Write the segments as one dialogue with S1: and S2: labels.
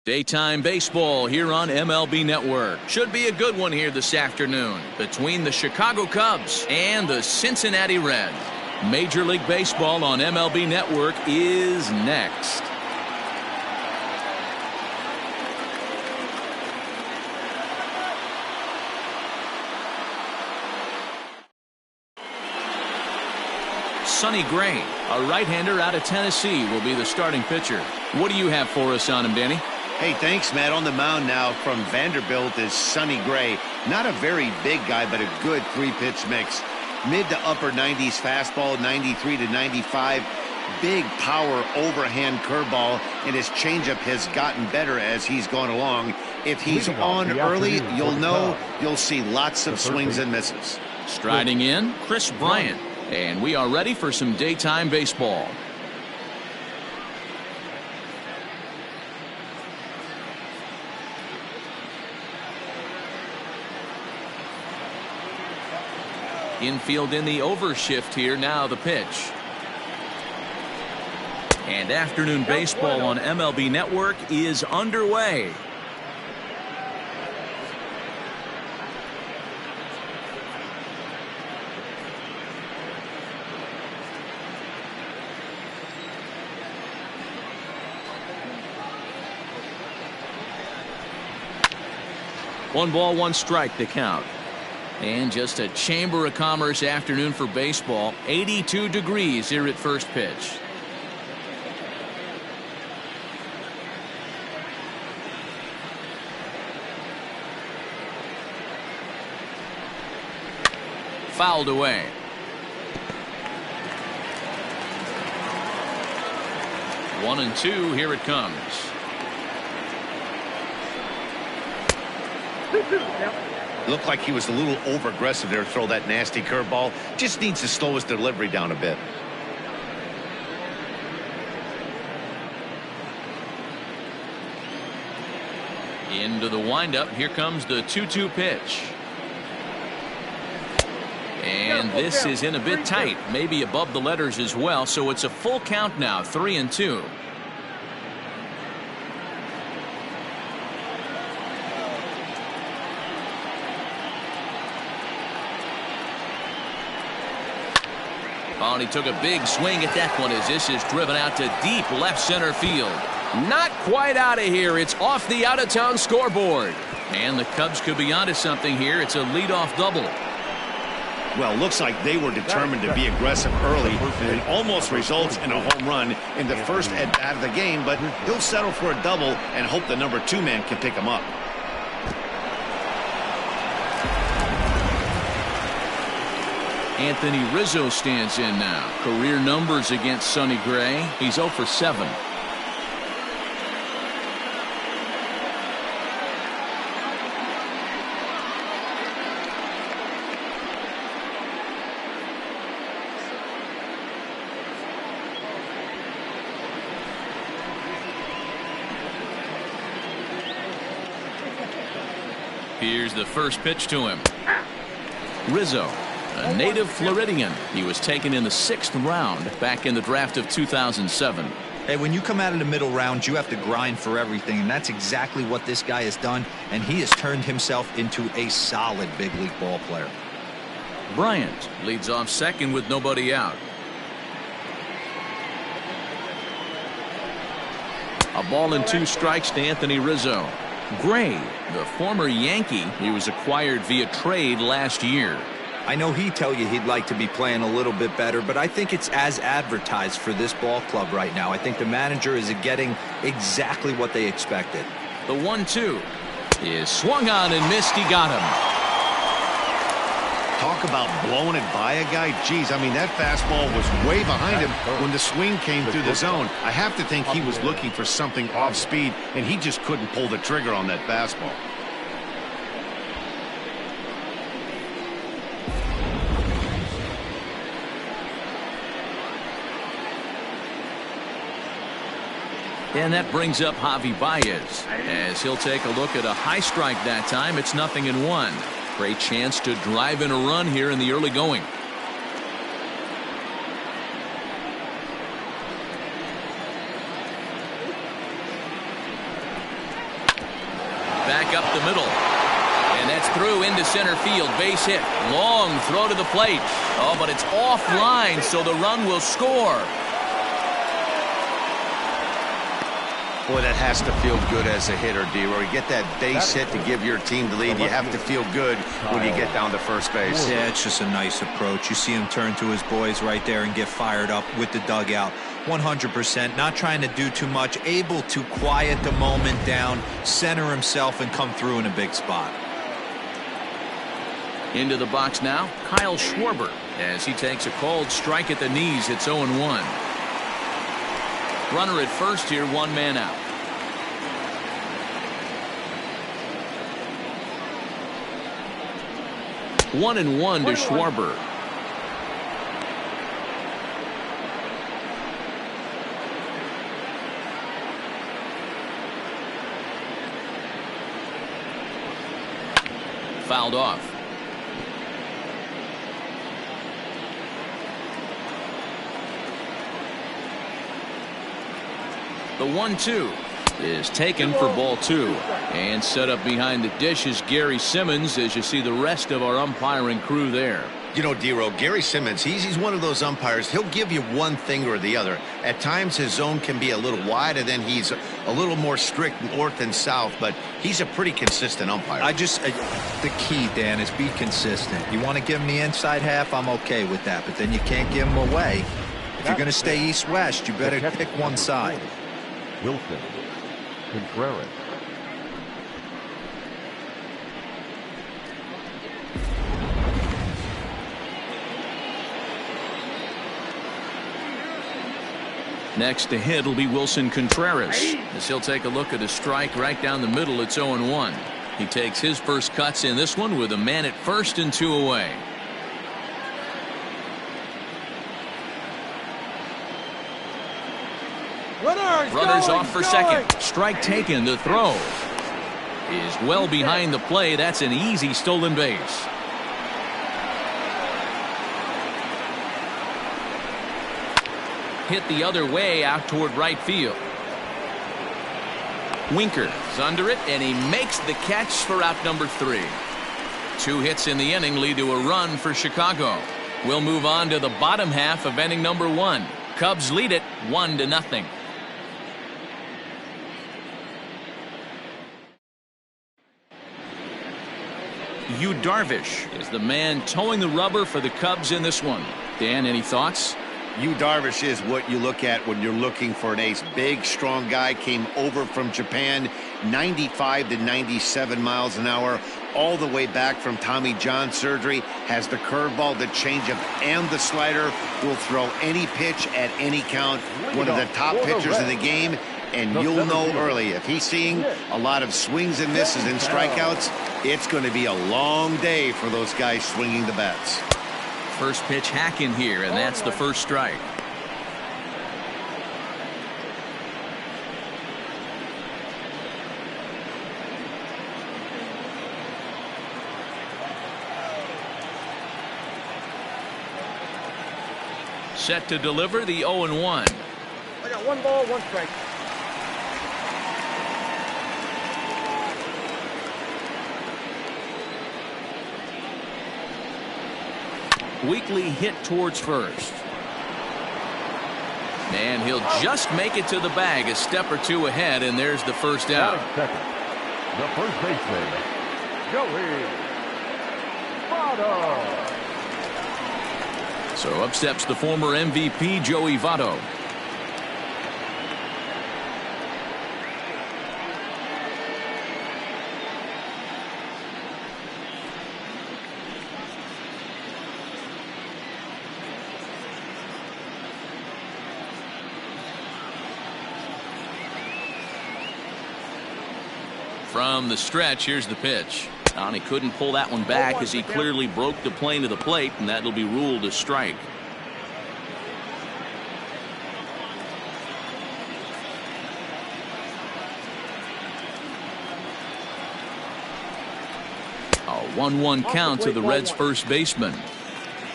S1: Daytime baseball here on MLB Network. Should be a good one here this afternoon between the Chicago Cubs and the Cincinnati Reds. Major League Baseball on MLB Network is next. Sonny Gray, a right-hander out of Tennessee, will be the starting pitcher. What do you have for us on him, Danny?
S2: Hey, thanks, Matt. On the mound now from Vanderbilt is Sonny Gray. Not a very big guy, but a good three-pitch mix. Mid to upper 90s fastball, 93 to 95. Big power overhand curveball, and his changeup has gotten better as he's gone along. If he's on early, you'll see lots of swings and misses.
S1: Striding in, Chris Bryant. And we are ready for some daytime baseball. Infield in the overshift here. Now the pitch. And afternoon baseball on MLB Network is underway. One ball, one strike to count. And just a Chamber of Commerce afternoon for baseball. 82 degrees here at first pitch. Fouled away. One and two, here it comes.
S2: Looked like he was a little over-aggressive there to throw that nasty curveball. Just needs to slow his delivery down a bit.
S1: Into the windup. Here comes the 2-2 pitch. And this is in a bit tight. Maybe above the letters as well. So it's a full count now. 3-2. Oh, and he took a big swing at that one as this is driven out to deep left center field. Not quite out of here. It's off the out-of-town scoreboard. And the Cubs could be onto something here. It's a leadoff double.
S2: Well, looks like they were determined to be aggressive early, and it almost results in a home run in the first at-bat of the game, but he'll settle for a double and hope the number 2 man can pick him up.
S1: Anthony Rizzo stands in now. Career numbers against Sonny Gray. He's 0 for 7. Here's the first pitch to him. Rizzo, a native Floridian. He was taken in the 6th round back in the draft of 2007.
S3: Hey, when you come out of the middle rounds, you have to grind for everything, and that's exactly what this guy has done, and he has turned himself into a solid big league ball player.
S1: Bryant leads off second with nobody out. A ball and 2 strikes to Anthony Rizzo. Gray, the former Yankee, he was acquired via trade last year.
S3: I know he'd tell you he'd like to be playing a little bit better, but I think it's as advertised for this ball club right now. I think the manager is getting exactly what they expected.
S1: The 1-2 is swung on and missed. He got him.
S2: Talk about blowing it by a guy. Geez, I mean, that fastball was way behind him when the swing came through the zone. I have to think he was looking for something off speed, and he just couldn't pull the trigger on that fastball.
S1: And that brings up Javi Baez as he'll take a look at a high strike that time. It's 0-1. Great chance to drive in a run here in the early going. up the middle. And that's through into center field. Base hit. Long throw to the plate. Oh, but it's offline, so the run will score.
S2: Boy, that has to feel good as a hitter, D-Roy. You get that base hit to give your team the lead. You have to feel good when you get down to first base.
S3: Yeah, it's just a nice approach. You see him turn to his boys right there and get fired up with the dugout. 100%, not trying to do too much, able to quiet the moment down, center himself, and come through in a big spot.
S1: Into the box now, Kyle Schwarber, as he takes a called strike at the knees. It's 0-1. Runner at first here, one man out. One and one to Schwarber. Fouled off. The 1-2 is taken for ball 2. And set up behind the dish is Gary Simmons, as you see the rest of our umpiring crew there.
S2: You know, D-Roy, Gary Simmons, he's one of those umpires. He'll give you one thing or the other. At times his zone can be a little wide, and then he's a little more strict north and south, but he's a pretty consistent umpire.
S3: The key, Dan, is be consistent. You want to give him the inside half, I'm okay with that, but then you can't give him away. If you're going to stay east-west, you better pick one side.
S4: Wilson Contreras.
S1: Next to hit will be Wilson Contreras, as he'll take a look at a strike right down the middle. It's 0-1. He takes his first cuts in this one with a man at first and 2 away. Runners off for second. Strike taken. The throw is well behind the play. That's an easy stolen base. Hit the other way out toward right field. Winker's under it, and he makes the catch for out number 3. 2 hits in the inning lead to a run for Chicago. We'll move on to the bottom half of inning number 1. Cubs lead it 1-0. Yu Darvish is the man towing the rubber for the Cubs in this one. Dan, any thoughts?
S2: Yu Darvish is what you look at when you're looking for an ace. Big, strong guy, came over from Japan, 95 to 97 miles an hour, all the way back from Tommy John surgery, has the curveball, the changeup, and the slider, will throw any pitch at any count. One of the top pitchers in the game, and you'll know early, if he's seeing a lot of swings and misses and strikeouts, it's going to be a long day for those guys swinging the bats.
S1: First pitch hack in here, and that's the first strike. Set to deliver the 0-1.
S4: I got 1 ball, 1 strike.
S1: Weekly hit towards first. And he'll just make it to the bag, a step or 2 ahead, and there's the first out.
S4: Second, the first baseman, Joey Votto.
S1: So up steps the former MVP, Joey Votto. From the stretch, here's the pitch. And he couldn't pull that one back as he clearly broke the plane to the plate, and that'll be ruled a strike. A 1-1 count to the Reds' first baseman.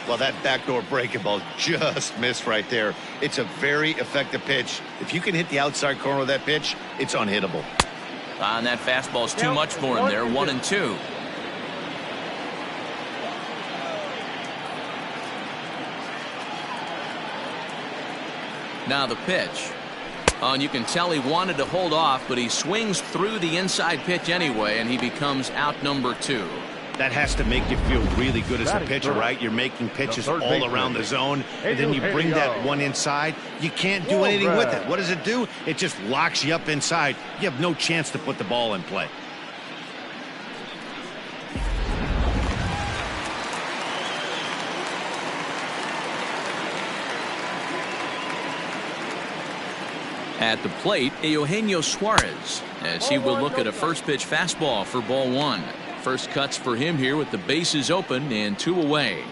S2: Well, that backdoor breaking ball just missed right there. It's a very effective pitch. If you can hit the outside corner of that pitch, it's unhittable.
S1: And that fastball's too much for him there. 1-2. Now the pitch. Oh, and you can tell he wanted to hold off, but he swings through the inside pitch anyway, and he becomes out number 2.
S2: That has to make you feel really good as a pitcher, right? You're making pitches all around the zone, and then you bring that one inside. You can't do anything with it. What does it do? It just locks you up inside. You have no chance to put the ball in play.
S1: At the plate, Eugenio Suarez, as he will look at a first pitch fastball for ball 1. First cuts for him here with the bases open and 2 away.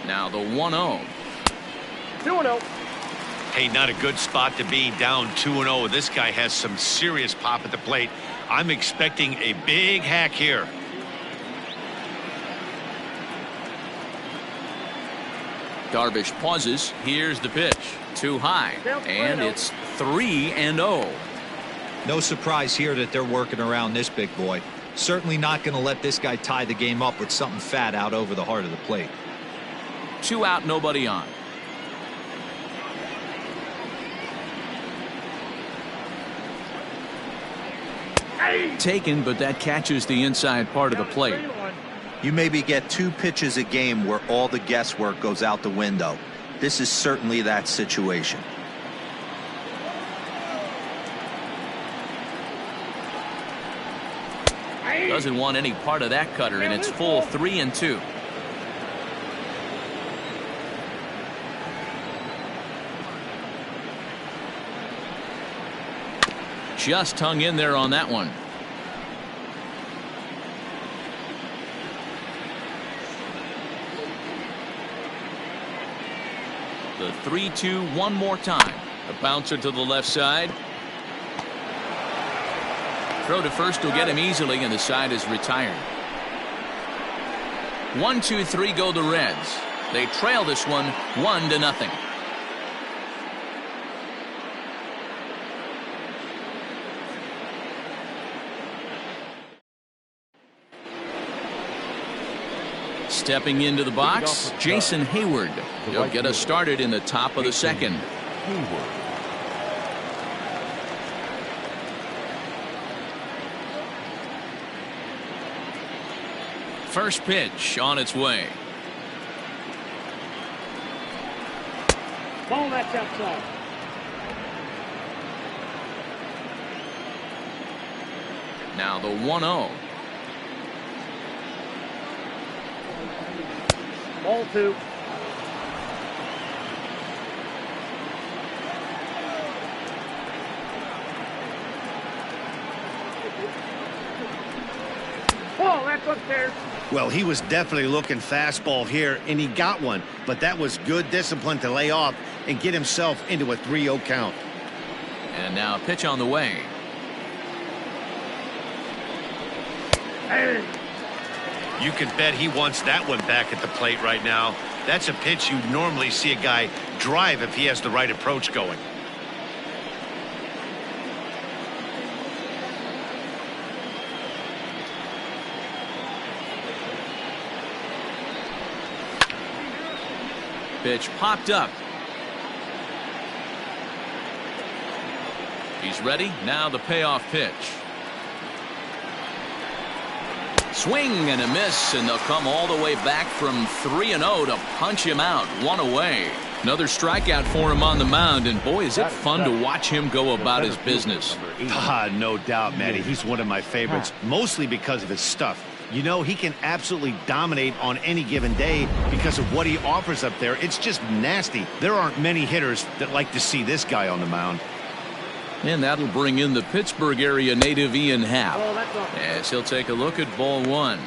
S1: Now the 1-0.
S4: 2-0.
S2: Hey, not a good spot to be, down 2-0. This guy has some serious pop at the plate. I'm expecting a big hack here.
S1: Darvish pauses. Here's the pitch. Too high. And it's 3-0.
S3: No surprise here that they're working around this big boy. Certainly not going to let this guy tie the game up with something fat out over the heart of the plate.
S1: 2 out, nobody on. Taken, but that catches the inside part of the plate.
S3: You maybe get 2 pitches a game where all the guesswork goes out the window. This is certainly that situation.
S1: Doesn't want any part of that cutter, and it's full 3-2. Just hung in there on that one. The 3-2 one more time. A bouncer to the left side. Throw to first will get him easily, and the side is retired. 1-2-3 go the Reds. They trail this one 1-0. Stepping into the box, Jason Hayward. He'll get us started in the top of the second. First pitch on its way.
S4: Ball, that's outside.
S1: Now the 1-0.
S4: Ball 2. Ball, that's upstairs.
S2: Well, he was definitely looking fastball here, and he got one. But that was good discipline to lay off and get himself into a 3-0 count.
S1: And now a pitch on the way.
S4: Hey.
S2: You can bet he wants that one back at the plate right now. That's a pitch you normally see a guy drive if he has the right approach going.
S1: Pitch popped up. He's ready. Now the payoff pitch. Swing and a miss, and they'll come all the way back from 3-0 to punch him out. 1 away. Another strikeout for him on the mound, and boy, is it fun to watch him go about his business.
S2: No doubt, Matty. He's one of my favorites, mostly because of his stuff. You know, he can absolutely dominate on any given day because of what he offers up there. It's just nasty. There aren't many hitters that like to see this guy on the mound.
S1: And that'll bring in the Pittsburgh area native Ian Happ, as he'll take a look at ball 1.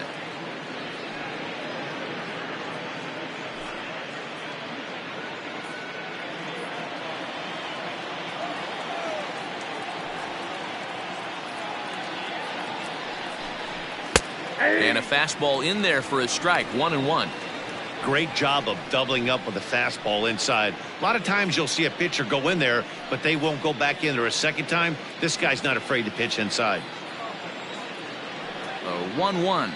S1: And a fastball in there for a strike. 1-1.
S2: Great job of doubling up with a fastball inside. A lot of times you'll see a pitcher go in there, but they won't go back in there a second time. This guy's not afraid to pitch inside.
S1: 1-1.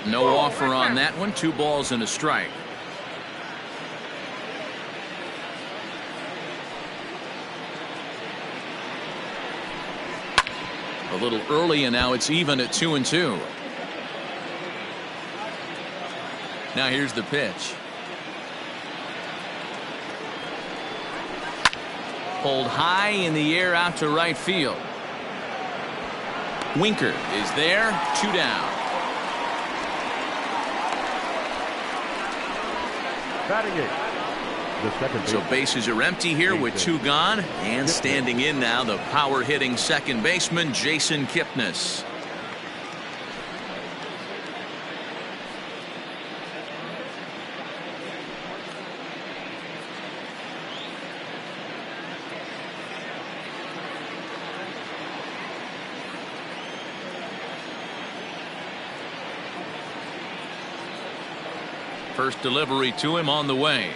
S1: No offer on that one. 2 balls and a strike. A little early, and now it's even at 2-2. Now here's the pitch. Pulled high in the air out to right field. Winker is there. 2 down.
S5: Batting it. The second
S1: So bases are empty here with 2 gone. And standing in now, the power hitting second baseman, Jason Kipnis. First delivery to him on the way.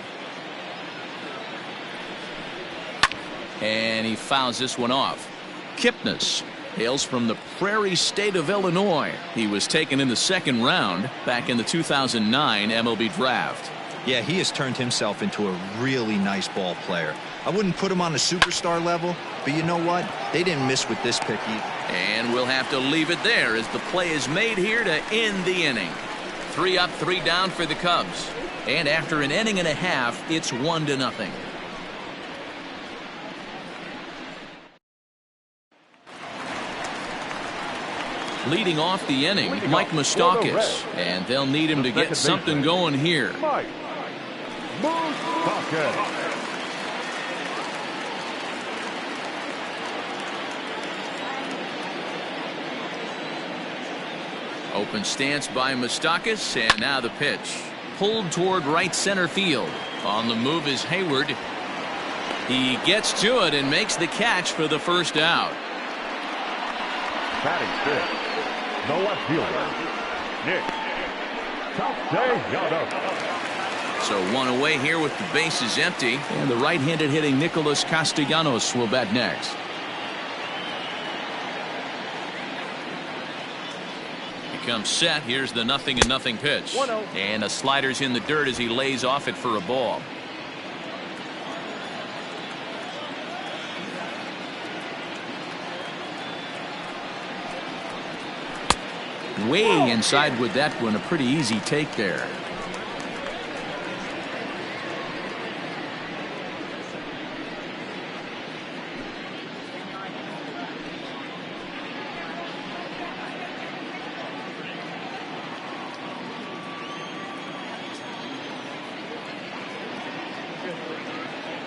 S1: And he fouls this one off. Kipnis hails from the Prairie State of Illinois. He was taken in the 2nd round back in the 2009 MLB draft.
S3: Yeah, he has turned himself into a really nice ball player. I wouldn't put him on the superstar level, but you know what? They didn't miss with this pick either.
S1: And we'll have to leave it there as the play is made here to end the inning. 3 up, 3 down for the Cubs. And after an inning and a half, it's 1-0. Leading off the inning, Mike Moustakas. And they'll need him to get something going here.
S5: Mike Moustakas.
S1: Open stance by Moustakas, and now the pitch. Pulled toward right center field. On the move is Hayward. He gets to it and makes the catch for the first out.
S5: Batting 5th, the left fielder, Nick Castellanos.
S1: So 1 away here with the bases empty. And the right-handed hitting Nicholas Castellanos will bat next. Comes set. Here's the 0-0 pitch.
S4: 1-0.
S1: And a slider's in the dirt as he lays off it for a ball. Way inside with that one. A pretty easy take there.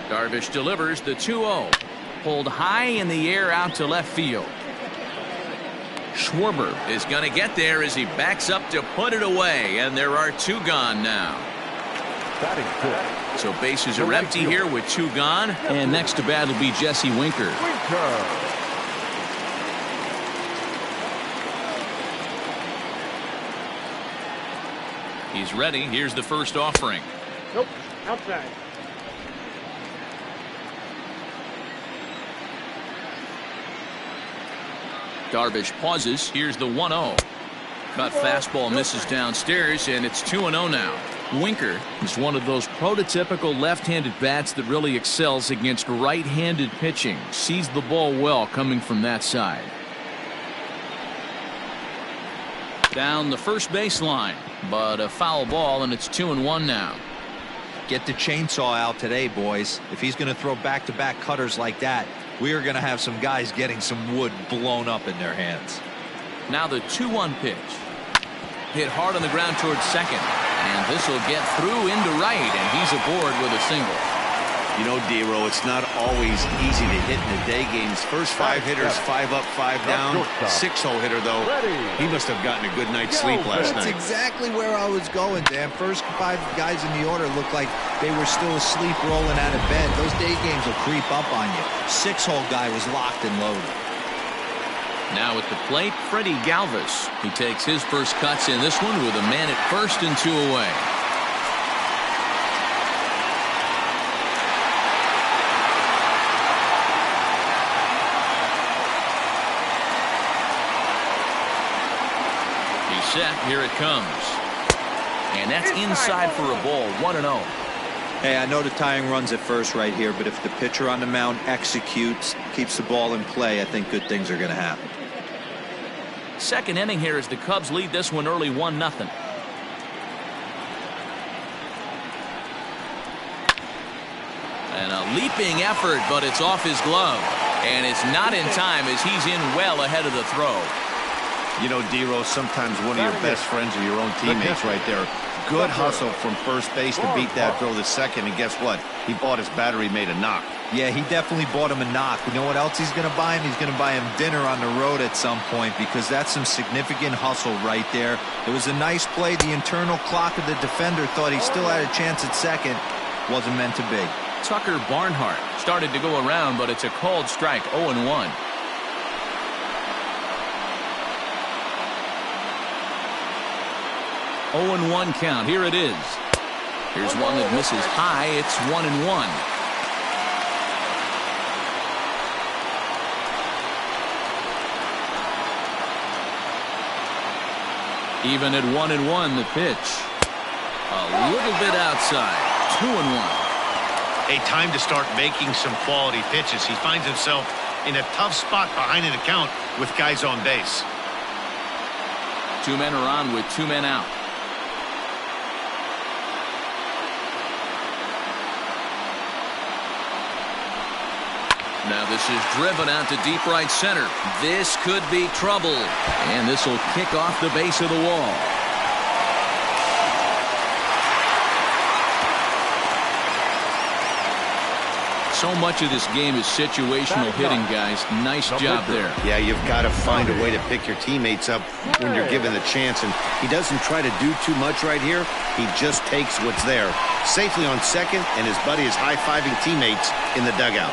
S1: Darvish delivers the 2-0. Pulled high in the air out to left field. Schwarber is going to get there as he backs up to put it away, and there are 2 gone now.
S5: Batting 5th.
S1: So bases are empty here with 2 gone, and next to bat will be Jesse Winker. He's ready. Here's the first offering.
S4: Nope. Outside.
S1: Darvish pauses. Here's the 1-0. Cut fastball misses downstairs, and it's 2-0 now. Winker is one of those prototypical left-handed bats that really excels against right-handed pitching. Sees the ball well coming from that side. Down the first baseline, but a foul ball, and it's 2-1 now.
S3: Get the chainsaw out today, boys. If he's going to throw back-to-back cutters like that, we are going to have some guys getting some wood blown up in their hands.
S1: Now the 2-1 pitch. Hit hard on the ground towards second. And this will get through into right, and he's aboard with a single.
S2: You know, D-Row, it's not always easy to hit in the day games. First 5 hitters, 5 up, 5 down. 6-0 hitter, though. He must have gotten a good night's sleep last night.
S3: That's exactly where I was going, Dan. First 5 guys in the order looked like they were still asleep rolling out of bed. Those day games will creep up on you. 6-hole guy was locked and loaded.
S1: Now at the plate, Freddie Galvis. He takes his first cuts in this one with a man at first and 2 away. He's set. Here it comes. And that's inside for a ball. 1-0.
S3: Hey, I know the tying runs at first right here, but if the pitcher on the mound executes, keeps the ball in play, I think good things are going to happen.
S1: Second inning here as the Cubs lead this one early 1-0. And a leaping effort, but it's off his glove. And it's not in time as he's in well ahead of the throw.
S2: You know, D-Rose, sometimes one of your best friends are your own teammates right there. Good hustle from first base to beat that throw to second, and guess what? He bought his battery made a knock.
S3: Yeah, he definitely bought him a knock. You know what else he's going to buy him? He's going to buy him dinner on the road at some point, because that's some significant hustle right there. It was a nice play. The internal clock of the defender thought he still had a chance at second. Wasn't meant to be.
S1: Tucker Barnhart started to go around, but it's a called strike. 0-1. (0-1) count. Here it is. Here's one that misses high. It's 1-1. Even at 1-1, the pitch. A little bit outside. 2-1.
S2: A time to start making some quality pitches. He finds himself in a tough spot behind an account with guys on base.
S1: 2 men are on with 2 men out. Now this is driven out to deep right center. This could be trouble. And this will kick off the base of the wall. So much of this game is situational hitting, guys. Nice job there.
S2: Yeah, you've got to find a way to pick your teammates up when you're given the chance. And he doesn't try to do too much right here. He just takes what's there. Safely on second, and his buddy is high-fiving teammates in the dugout.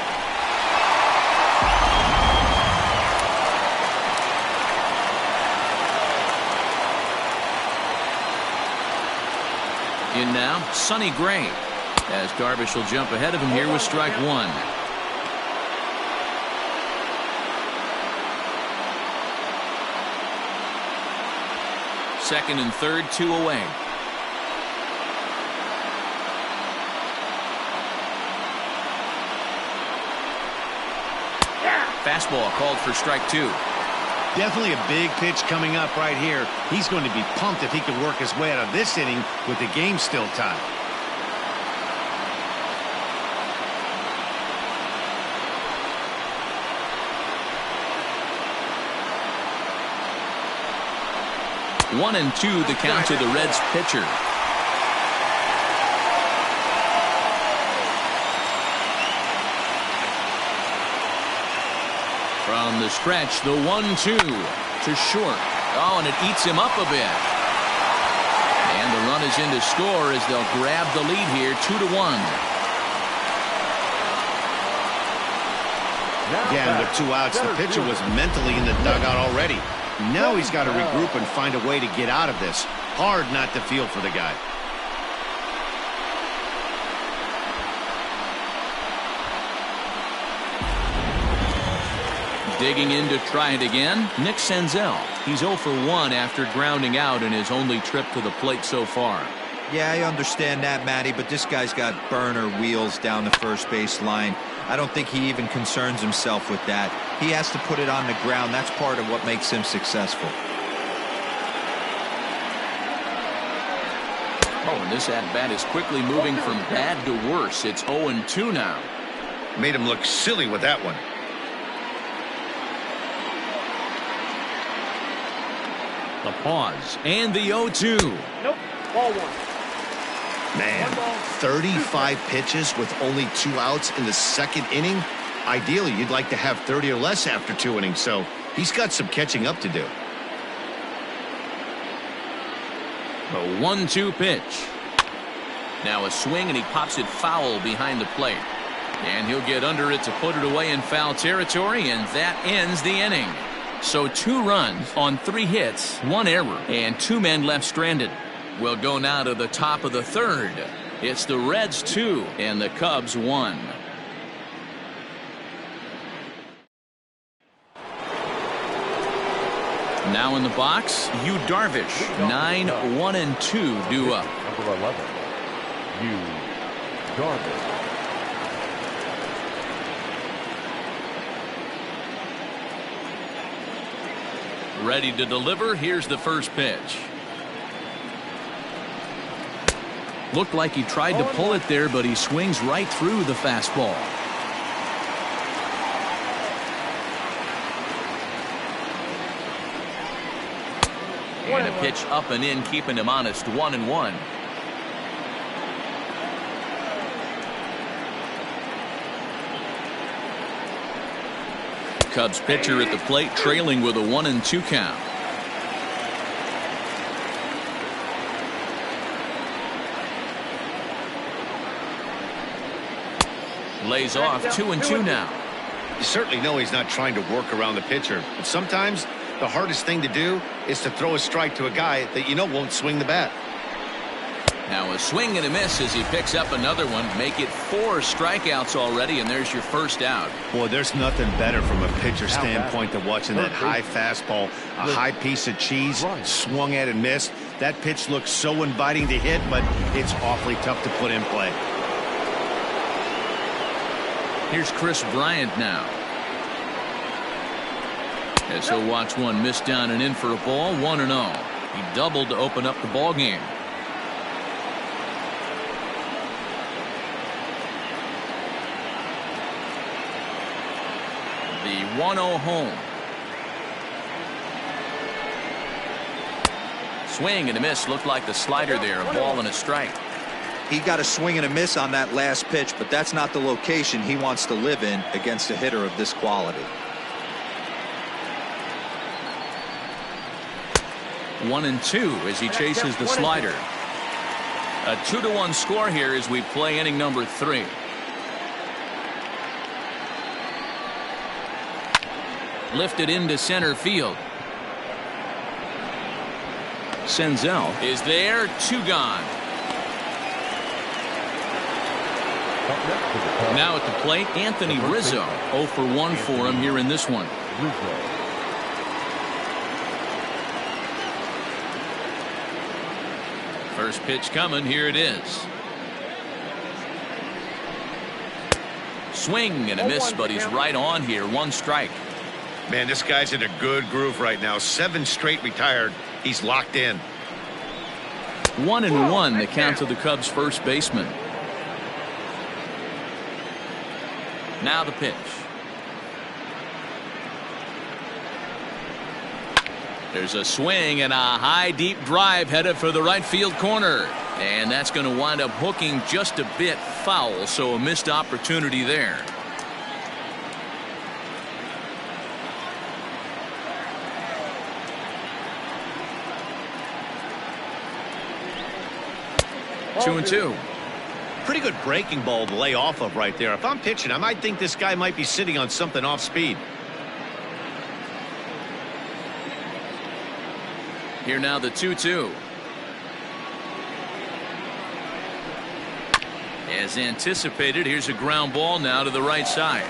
S1: In now, Sonny Gray. As Darvish will jump ahead of him here with strike 1. Second and third, 2 away. Fastball called for strike 2.
S2: Definitely a big pitch coming up right here. He's going to be pumped if he can work his way out of this inning with the game still tied.
S1: One and 2 the count to the Reds pitcher. From the stretch, the 1-2 to short. Oh, and it eats him up a bit. And the run is in to score as they'll grab the lead here, 2-1.
S2: Again, with 2 outs, the pitcher was mentally in the dugout already. Now he's got to regroup and find a way to get out of this. Hard not to feel for the guy.
S1: Digging in to try it again, Nick Senzel. He's 0 for 1 after grounding out in his only trip to the plate so far.
S3: Yeah, I understand that, Matty, but this guy's got burner wheels down the first base line. I don't think he even concerns himself with that. He has to put it on the ground. That's part of what makes him successful.
S1: Oh, and this at-bat is quickly moving from bad to worse. It's 0-2 now.
S2: Made him look silly with that one.
S1: The pause and the 0-2.
S4: Nope. Ball 1.
S2: Man, 35 pitches with only 2 outs in the second inning. Ideally, you'd like to have 30 or less after 2 innings, so he's got some catching up to do.
S1: A 1-2 pitch. Now a swing, and he pops it foul behind the plate. And he'll get under it to put it away in foul territory, and that ends the inning. So 2 runs on 3 hits, 1 error, and 2 men left stranded. We'll go now to the top of the 3rd. It's the Reds 2 and the Cubs 1. Now in the box, Yu Darvish, 9-1-2 due up.
S5: Number 11, Yu Darvish.
S1: Ready to deliver. Here's the first pitch. Looked like he tried to pull it there, but he swings right through the fastball. And a pitch up and in, keeping him honest, 1-1. Cubs pitcher at the plate, trailing with a 1-2 count. Lays off 2-2 now.
S2: You certainly know he's not trying to work around the pitcher, but sometimes the hardest thing to do is to throw a strike to a guy that you know won't swing the bat.
S1: Now a swing and a miss as he picks up another one. Make it 4 strikeouts already, and there's your first out.
S2: Boy, there's nothing better from a pitcher standpoint than watching that high fastball, a high piece of cheese, swung at and missed. That pitch looks so inviting to hit, but it's awfully tough to put in play.
S1: Here's Chris Bryant now. As he'll watch one miss down and in for a ball, 1-0. He doubled to open up the ball game. The 1-0 home. Swing and a miss. Looked like the slider there. A ball and a strike.
S3: He got a swing and a miss on that last pitch, but that's not the location he wants to live in against a hitter of this quality.
S1: 1-2 as he chases the slider. A 2-1 score here as we play inning number 3. Lifted into center field. Senzel is there, 2 gone. Now at the plate, Anthony Rizzo. 0 for 1 for him here in this one. First pitch coming. Here it is. Swing and a miss, but he's right on here. 1 strike.
S2: Man, this guy's in a good groove right now. 7 straight retired. He's locked in.
S1: 1-1 the count to the Cubs first baseman. Now the pitch. There's a swing and a high deep drive headed for the right field corner. And that's going to wind up hooking just a bit foul, so a missed opportunity there. Two and two.
S2: Pretty good breaking ball to lay off of right there. If I'm pitching, I might think this guy might be sitting on something off speed.
S1: Here now the 2-2. As anticipated, here's a ground ball now to the right side.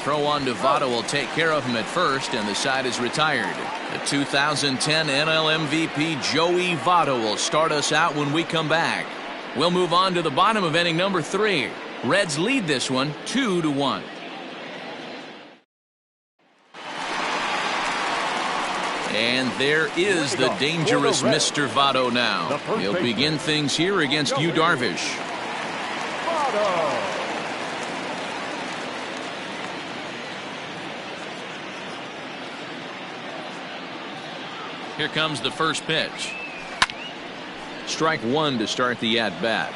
S1: Throw on to Votto will take care of him at first, and the side is retired. The 2010 NL MVP Joey Votto will start us out when we come back. We'll move on to the bottom of inning number 3. Reds lead this one 2-1. And there is the dangerous Mr. Votto now. He'll begin things here against Yu Darvish. Here comes the first pitch. Strike 1 to start the at-bat.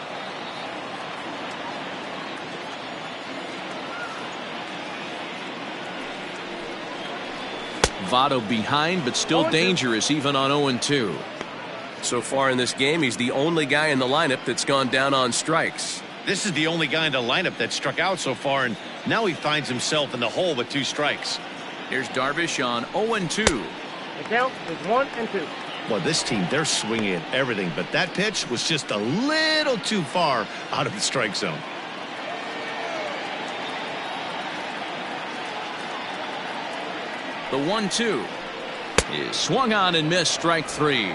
S1: Votto behind, but still dangerous even on 0-2.
S6: So far in this game, he's the only guy in the lineup that's gone down on strikes.
S2: This is the only guy in the lineup that struck out so far, and now he finds himself in the hole with 2 strikes.
S1: Here's Darvish on 0-2.
S4: The count is 1-2.
S2: Well, this team, they're swinging at everything, but that pitch was just a little too far out of the strike zone.
S1: The 1-2 is swung on and missed, strike 3.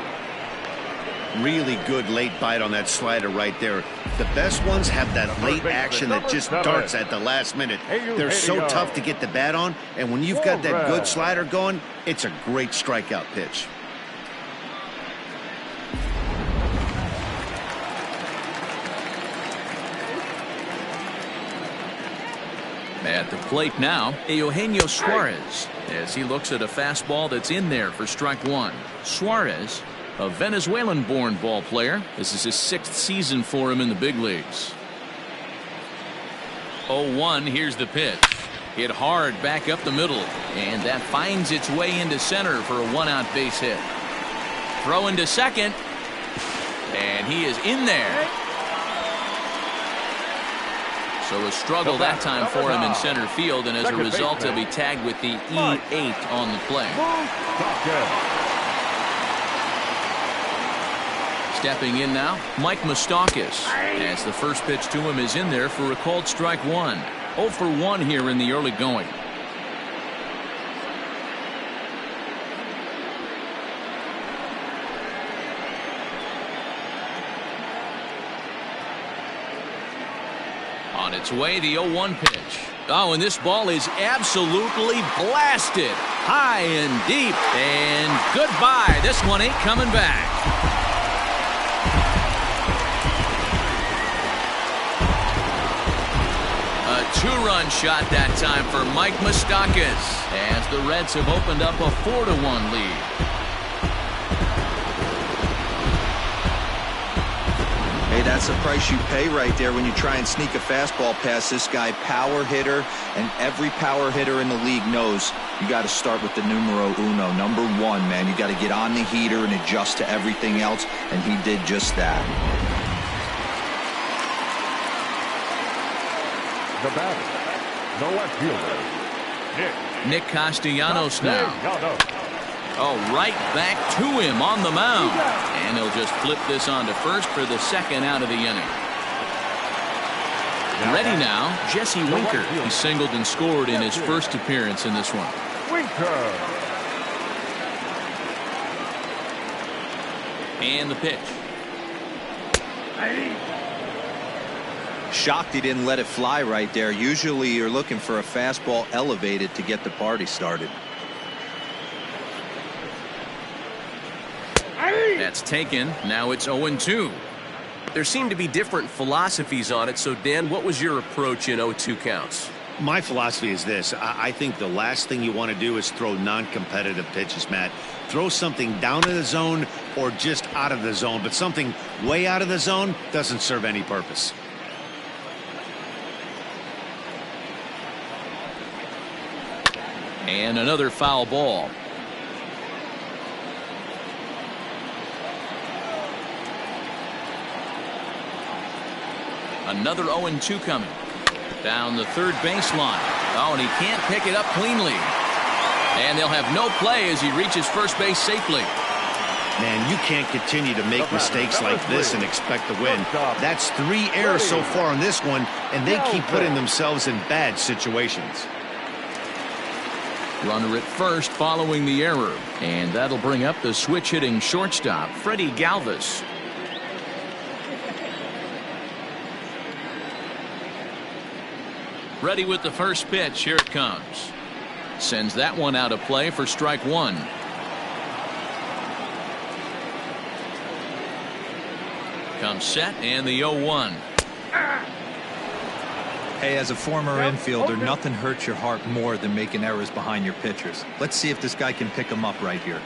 S2: Really good late bite on that slider right there. The best ones have that late action that just darts at the last minute. They're so tough to get the bat on, and when you've got that good slider going, it's a great strikeout pitch.
S1: At the plate now, Eugenio Suarez, as he looks at a fastball that's in there for strike 1. Suarez, a Venezuelan-born ball player. This is his 6th season for him in the big leagues. 0-1, here's the pitch. Hit hard back up the middle, and that finds its way into center for a 1-out base hit. Throw into second, and he is in there. So a struggle that time for him in center field, and as a result, he'll be tagged with the E8 on the play. Stepping in now, Mike Moustakas, as the first pitch to him is in there for a called strike 1. 0 for 1 here in the early going. On its way, the 0-1 pitch. Oh, and this ball is absolutely blasted. High and deep. And goodbye. This one ain't coming back. A 2-run shot that time for Mike Moustakas, as the Reds have opened up a 4-1 lead.
S3: Hey, that's the price you pay right there when you try and sneak a fastball past this guy. Power hitter, and every power hitter in the league knows you got to start with the numero uno, number 1, man. You got to get on the heater and adjust to everything else, and he did just that.
S5: The batter, the left fielder,
S1: Nick Castellanos now. Oh, right back to him on the mound. And he'll just flip this on to first for the 2nd out of the inning. Ready now, Jesse Winker. He singled and scored in his first appearance in this one.
S5: Winker.
S1: And the pitch.
S3: Shocked he didn't let it fly right there. Usually you're looking for a fastball elevated to get the party started.
S1: That's taken. Now it's 0-2.
S6: There seem to be different philosophies on it. So, Dan, what was your approach in 0-2 counts?
S2: My philosophy is this. I think the last thing you want to do is throw non-competitive pitches, Matt. Throw something down in the zone or just out of the zone, but something way out of the zone doesn't serve any purpose.
S1: And another foul ball. Another 0-2 coming. Down the third baseline. Oh, and he can't pick it up cleanly. And they'll have no play as he reaches first base safely.
S2: Man, you can't continue to make mistakes like this and expect to win. That's 3 errors so far on this one, and they keep putting themselves in bad situations.
S1: Runner at first following the error. And that'll bring up the switch-hitting shortstop, Freddie Galvis. Ready with the first pitch. Here it comes. Sends that one out of play for strike 1. Comes set, and the 0-1.
S3: Hey, as a former infielder, nothing hurts your heart more than making errors behind your pitchers. Let's see if this guy can pick them up right here.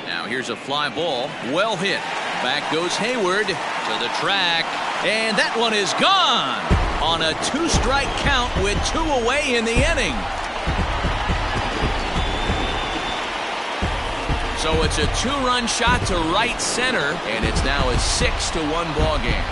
S1: Now here's a fly ball. Well hit. Back goes Hayward to the track. And that one is gone on a 2-strike count with 2 away in the inning. So it's a 2-run shot to right center, and it's now a 6-1 ball game.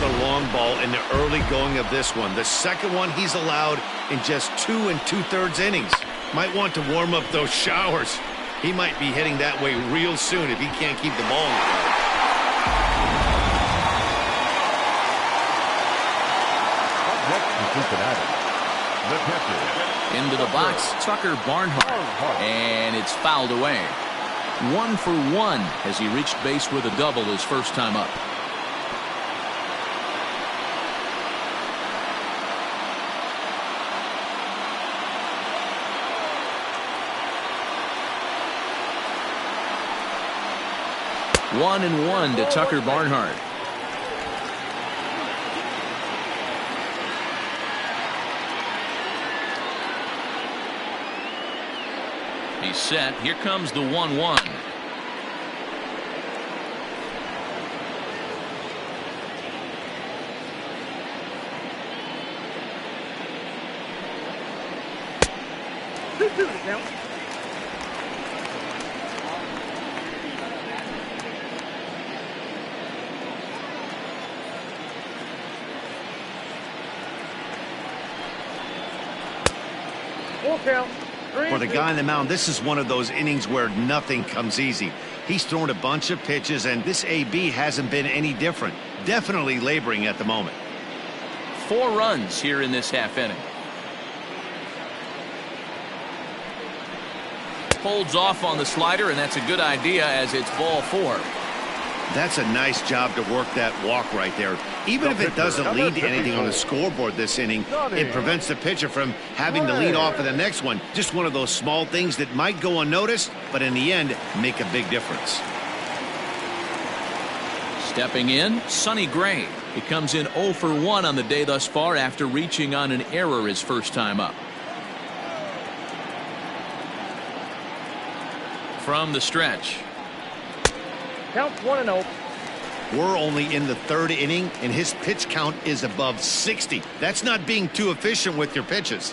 S2: another long ball in the early going of this one. The second one he's allowed in just 2 2/3 innings. Might want to warm up those showers. He might be heading that way real soon if he can't keep the ball in the play.
S5: Up next to Cincinnati, the catcher.
S1: Into the box, Tucker Barnhart, and it's fouled away. 1 for 1 as he reached base with a double his first time up. One and one to Tucker Barnhart. He's set. Here comes the 1-1.
S4: Full count.
S2: For the guy on the mound, this is one of those innings where nothing comes easy. He's thrown a bunch of pitches, and this AB hasn't been any different. Definitely laboring at the moment.
S1: 4 runs here in this half inning. Holds off on the slider, and that's a good idea as it's ball 4.
S2: That's a nice job to work that walk right there. Even if it doesn't lead to anything on the scoreboard this inning, it prevents the pitcher from having to lead off in the next one. Just one of those small things that might go unnoticed, but in the end, make a big difference.
S1: Stepping in, Sonny Gray. He comes in 0 for 1 on the day thus far after reaching on an error his first time up. From the stretch.
S4: Count 1-0.
S2: We're only in the 3rd inning, and his pitch count is above 60. That's not being too efficient with your pitches.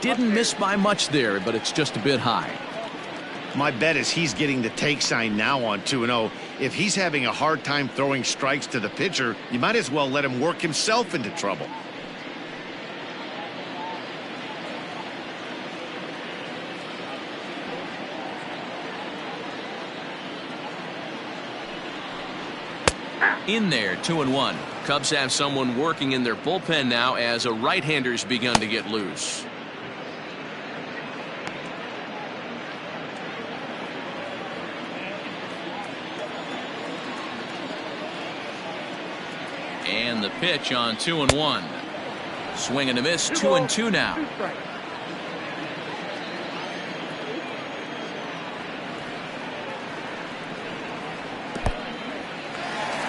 S1: Didn't miss by much there, but it's just a bit high.
S2: My bet is he's getting the take sign now on 2-0. If he's having a hard time throwing strikes to the pitcher, you might as well let him work himself into trouble.
S1: In there, 2-1. Cubs have someone working in their bullpen now as a right-hander's begun to get loose. And the pitch on 2-1. Swing and a miss, 2-2 now.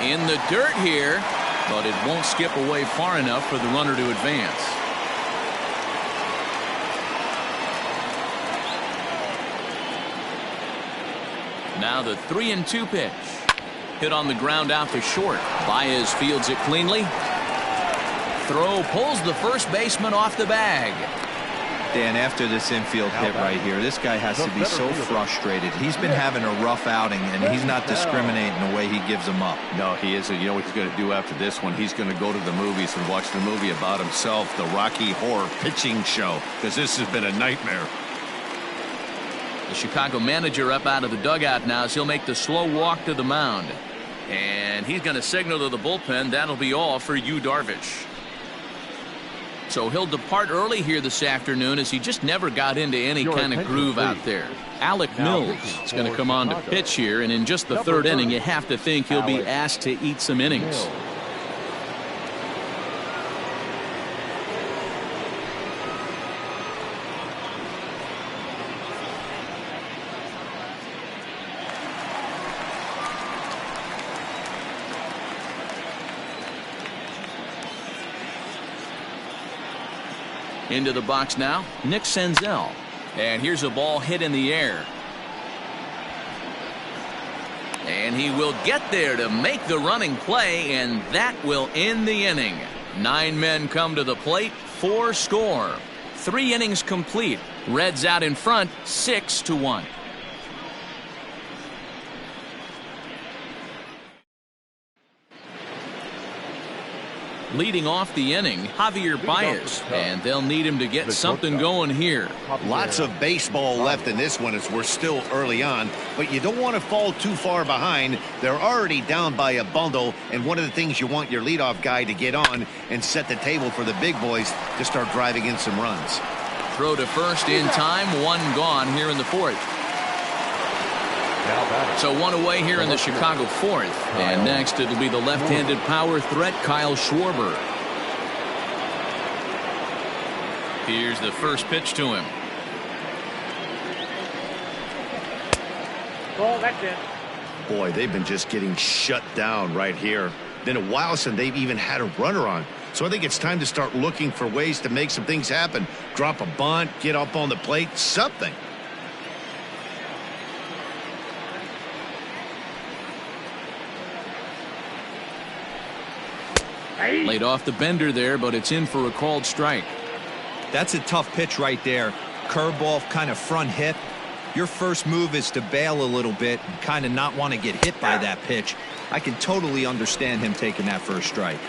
S1: In the dirt here, but it won't skip away far enough for the runner to advance. Now the 3-2 pitch. Hit on the ground out to short. Baez fields it cleanly. Throw pulls the first baseman off the bag.
S3: Dan, after this infield hit right here, this guy has to be so frustrated. He's been having a rough outing, and he's not discriminating the way he gives them up.
S2: No, he isn't. You know what he's going to do after this one? He's going to go to the movies and watch the movie about himself, the Rocky Horror Pitching Show, because this has been a nightmare.
S1: The Chicago manager up out of the dugout now as he'll make the slow walk to the mound. And he's going to signal to the bullpen that'll be all for Yu Darvish. So he'll depart early here this afternoon as he just never got into any kind of groove out there. Alec Mills is going to come on to pitch here, and in just the 3rd inning, you have to think he'll be asked to eat some innings. Into the box now, Nick Senzel. And here's a ball hit in the air. And he will get there to make the running play, and that will end the inning. 9 men come to the plate, 4 score. 3 innings complete. Reds out in front, 6-1. Leading off the inning, Javier Baez, and they'll need him to get something going here.
S2: Lots of baseball left in this one as we're still early on, but you don't want to fall too far behind. They're already down by a bundle, and one of the things you want your leadoff guy to get on and set the table for the big boys to start driving in some runs.
S1: Throw to first in time, 1 gone here in the 4th. So 1 away here in the Chicago 4th. And next it'll be the left-handed power threat, Kyle Schwarber. Here's the first pitch to him.
S4: Ball, that's it.
S2: Boy, they've been just getting shut down right here. Been a while since they've even had a runner on. So I think it's time to start looking for ways to make some things happen. Drop a bunt, get up on the plate, something.
S1: Laid off the bender there, but it's in for a called strike.
S3: That's a tough pitch right there. Curveball, kind of front hip. Your first move is to bail a little bit and kind of not want to get hit by that pitch. I can totally understand him taking that first strike.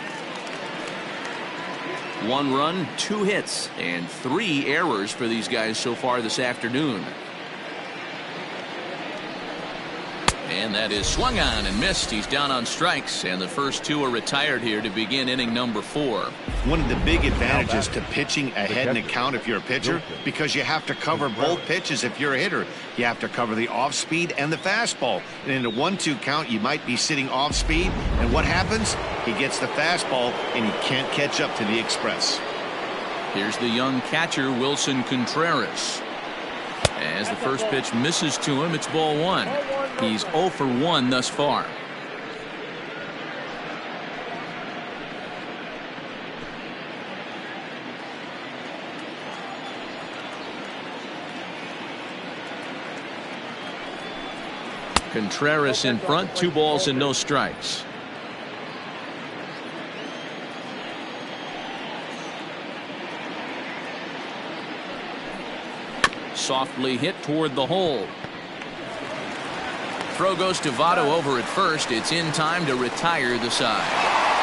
S1: 1 run, 2 hits, and 3 errors for these guys so far this afternoon. And that is swung on and missed. He's down on strikes, and the first 2 are retired here to begin inning number 4.
S2: One of the big advantages to pitching ahead in the count if you're a pitcher, because you have to cover both pitches if you're a hitter. You have to cover the off speed and the fastball. And in a 1-2 count, you might be sitting off speed, and what happens? He gets the fastball, and he can't catch up to the express.
S1: Here's the young catcher, Wilson Contreras. As the first pitch misses to him, it's ball 1. He's 0 for 1 thus far. Contreras in front, 2 balls and no strikes. Softly hit toward the hole. Throw goes to Votto over at first. It's in time to retire the side.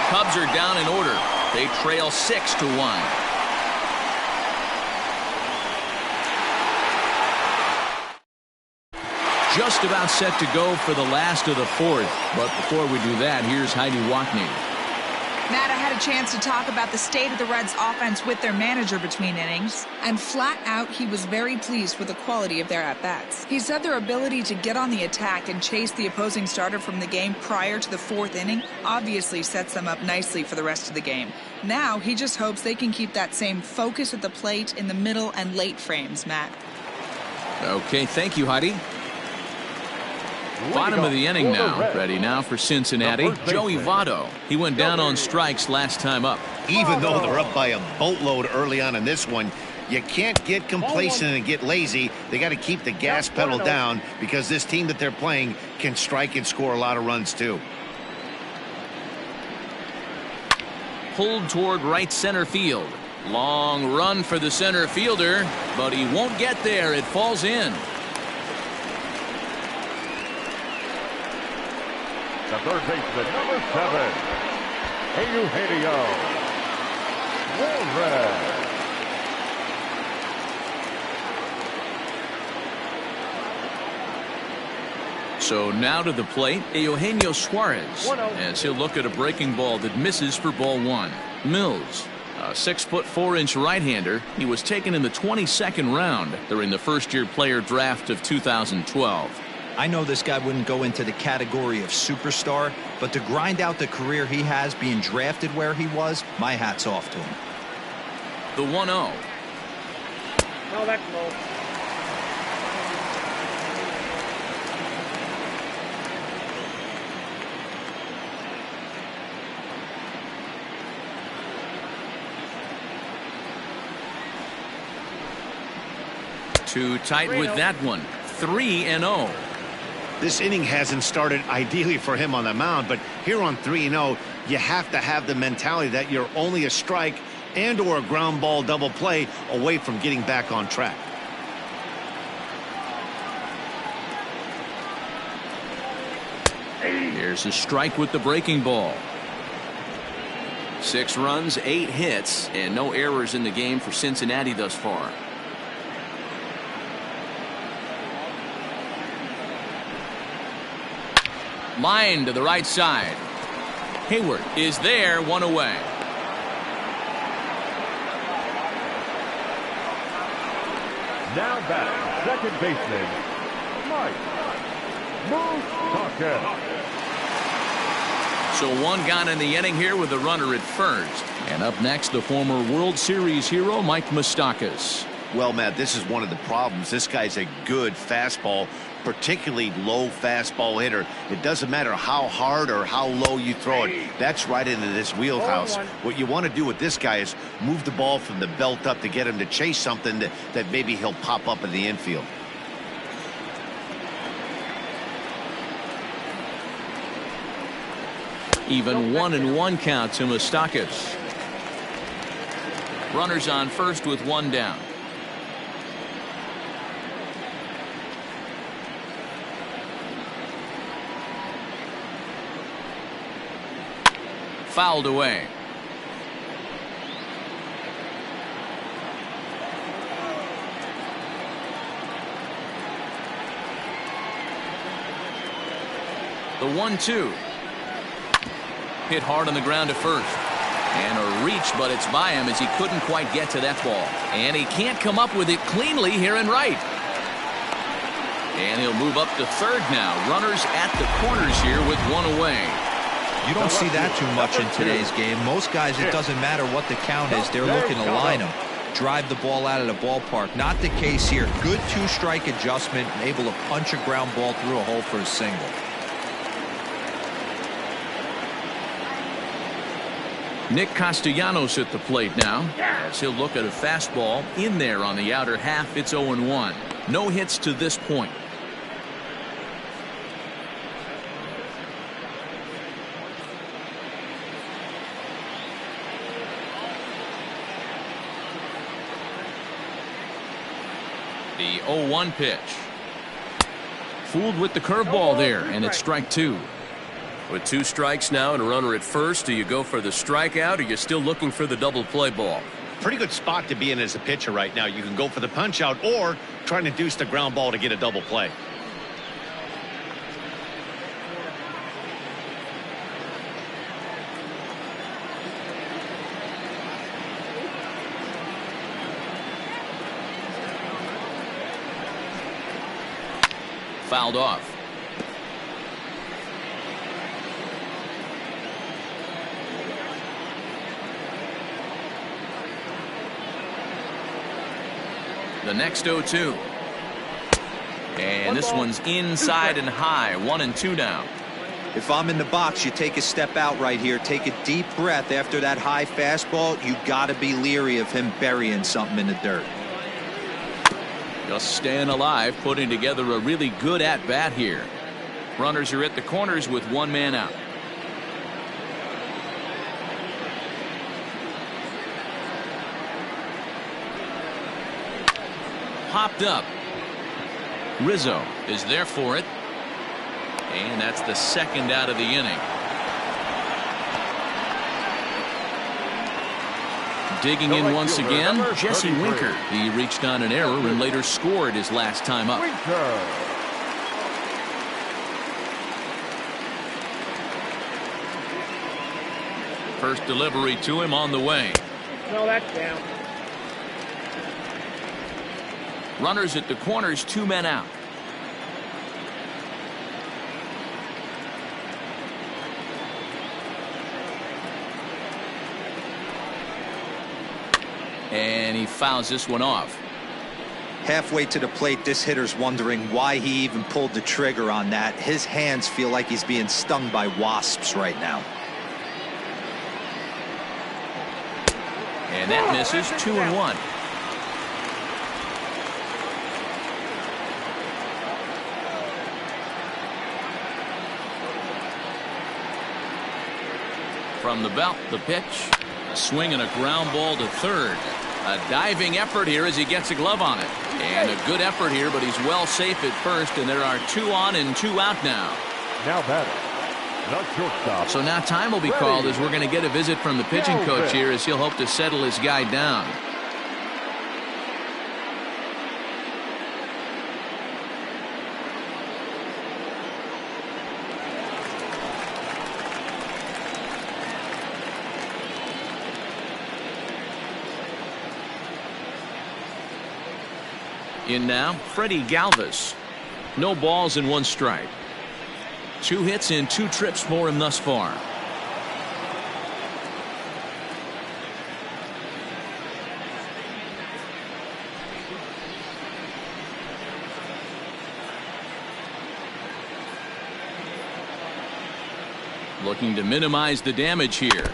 S1: Cubs are down in order. They trail 6-1. Just about set to go for the last of the 4th. But before we do that, here's Heidi Wackney.
S7: Matt, I had a chance to talk about the state of the Reds offense with their manager between innings, and flat out he was very pleased with the quality of their at-bats. He said their ability to get on the attack and chase the opposing starter from the game prior to the 4th inning obviously sets them up nicely for the rest of the game. Now he just hopes they can keep that same focus at the plate in the middle and late frames, Matt.
S1: Okay, thank you, Heidi. Bottom of the inning now. Ready now for Cincinnati. Joey Votto. He went down on strikes last time up.
S2: Even though they're up by a boatload early on in this one, you can't get complacent and get lazy. They got to keep the gas pedal down because this team that they're playing can strike and score a lot of runs too.
S1: Pulled toward right center field. Long run for the center fielder, but he won't get there. It falls in.
S5: The third baseman, number 7, Eugenio Suarez.
S1: So now to the plate, Eugenio Suarez, as he'll look at a breaking ball that misses for ball 1. Mills, a 6'4" right-hander. He was taken in the 22nd round during the first-year player draft of 2012.
S3: I know this guy wouldn't go into the category of superstar, but to grind out the career he has being drafted where he was, my hat's off to him.
S1: The 1-0.
S4: No, that's low.
S1: Too tight with that one. 3-0.
S2: This inning hasn't started ideally for him on the mound, but here on 3-0, you have to have the mentality that you're only a strike and or a ground ball double play away from getting back on track.
S1: Here's a strike with the breaking ball. 6 runs, 8 hits, and no errors in the game for Cincinnati thus far. Line to the right side. Hayward is there, 1 away.
S5: Now back, second baseman, Cincinnati.
S1: So 1 gone in the inning here with the runner at first. And up next, the former World Series hero, Mike Moustakas.
S2: Well, Matt, this is one of the problems. This guy's a good fastball, particularly low fastball hitter. It doesn't matter how hard or how low you throw it. That's right into this wheelhouse. What you want to do with this guy is move the ball from the belt up to get him to chase something that maybe he'll pop up in the infield.
S1: Even 1-1 count to Moustakas. Runners on first with 1 down. Fouled away. The 1-2. Hit hard on the ground to first. And a reach, but it's by him as he couldn't quite get to that ball. And he can't come up with it cleanly here in right. And he'll move up to third now. Runners at the corners here with 1 away.
S3: You don't see that too much in today's game. Most guys, it doesn't matter what the count is. They're looking to line them, drive the ball out of the ballpark. Not the case here. Good 2-strike adjustment, able to punch a ground ball through a hole for a single.
S1: Nick Castellanos at the plate now, as he'll look at a fastball in there on the outer half. It's 0-1. No hits to this point. The 0-1 pitch. Fooled with the curveball there, and it's strike 2.
S6: With 2 strikes now and a runner at first, do you go for the strikeout or are you still looking for the double play ball?
S2: Pretty good spot to be in as a pitcher right now. You can go for the punch out or trying to deuce the ground ball to get a double play.
S1: Fouled off. The next 0-2. And this one's inside and high. 1-2 now.
S3: If I'm in the box, you take a step out right here. Take a deep breath after that high fastball. You got to be leery of him burying something in the dirt.
S1: Just staying alive, putting together a really good at-bat here. Runners are at the corners with 1 man out. Popped up. Rizzo is there for it. And that's the 2nd out of the inning. Digging in once again, Jesse Winker. He reached on an error and later scored his last time up. First delivery to him on the way.
S4: No, that's down.
S1: Runners at the corners, 2 men out. And he fouls this one off.
S3: Halfway to the plate, this hitter's wondering why he even pulled the trigger on that. His hands feel like he's being stung by wasps right now.
S1: And that misses. 2-1. from the belt. The pitch. A swing and a ground ball to third. A diving effort here as he gets a glove on it. And a good effort here, but he's well safe at first, and there are 2 on and 2 out now.
S5: Now batter, the shortstop.
S1: So now time will be called as we're going to get a visit from the pitching coach here as he'll hope to settle his guy down. In now, Freddie Galvis. No balls and 1 strike. 2 hits and 2 trips for him thus far. Looking to minimize the damage here.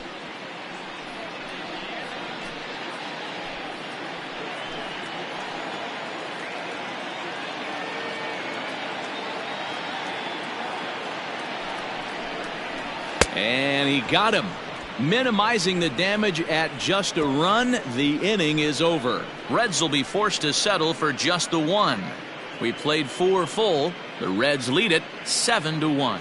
S1: And he got him. Minimizing the damage at just a run. The inning is over. Reds will be forced to settle for just the 1. We played 4 full. The Reds lead it 7-1.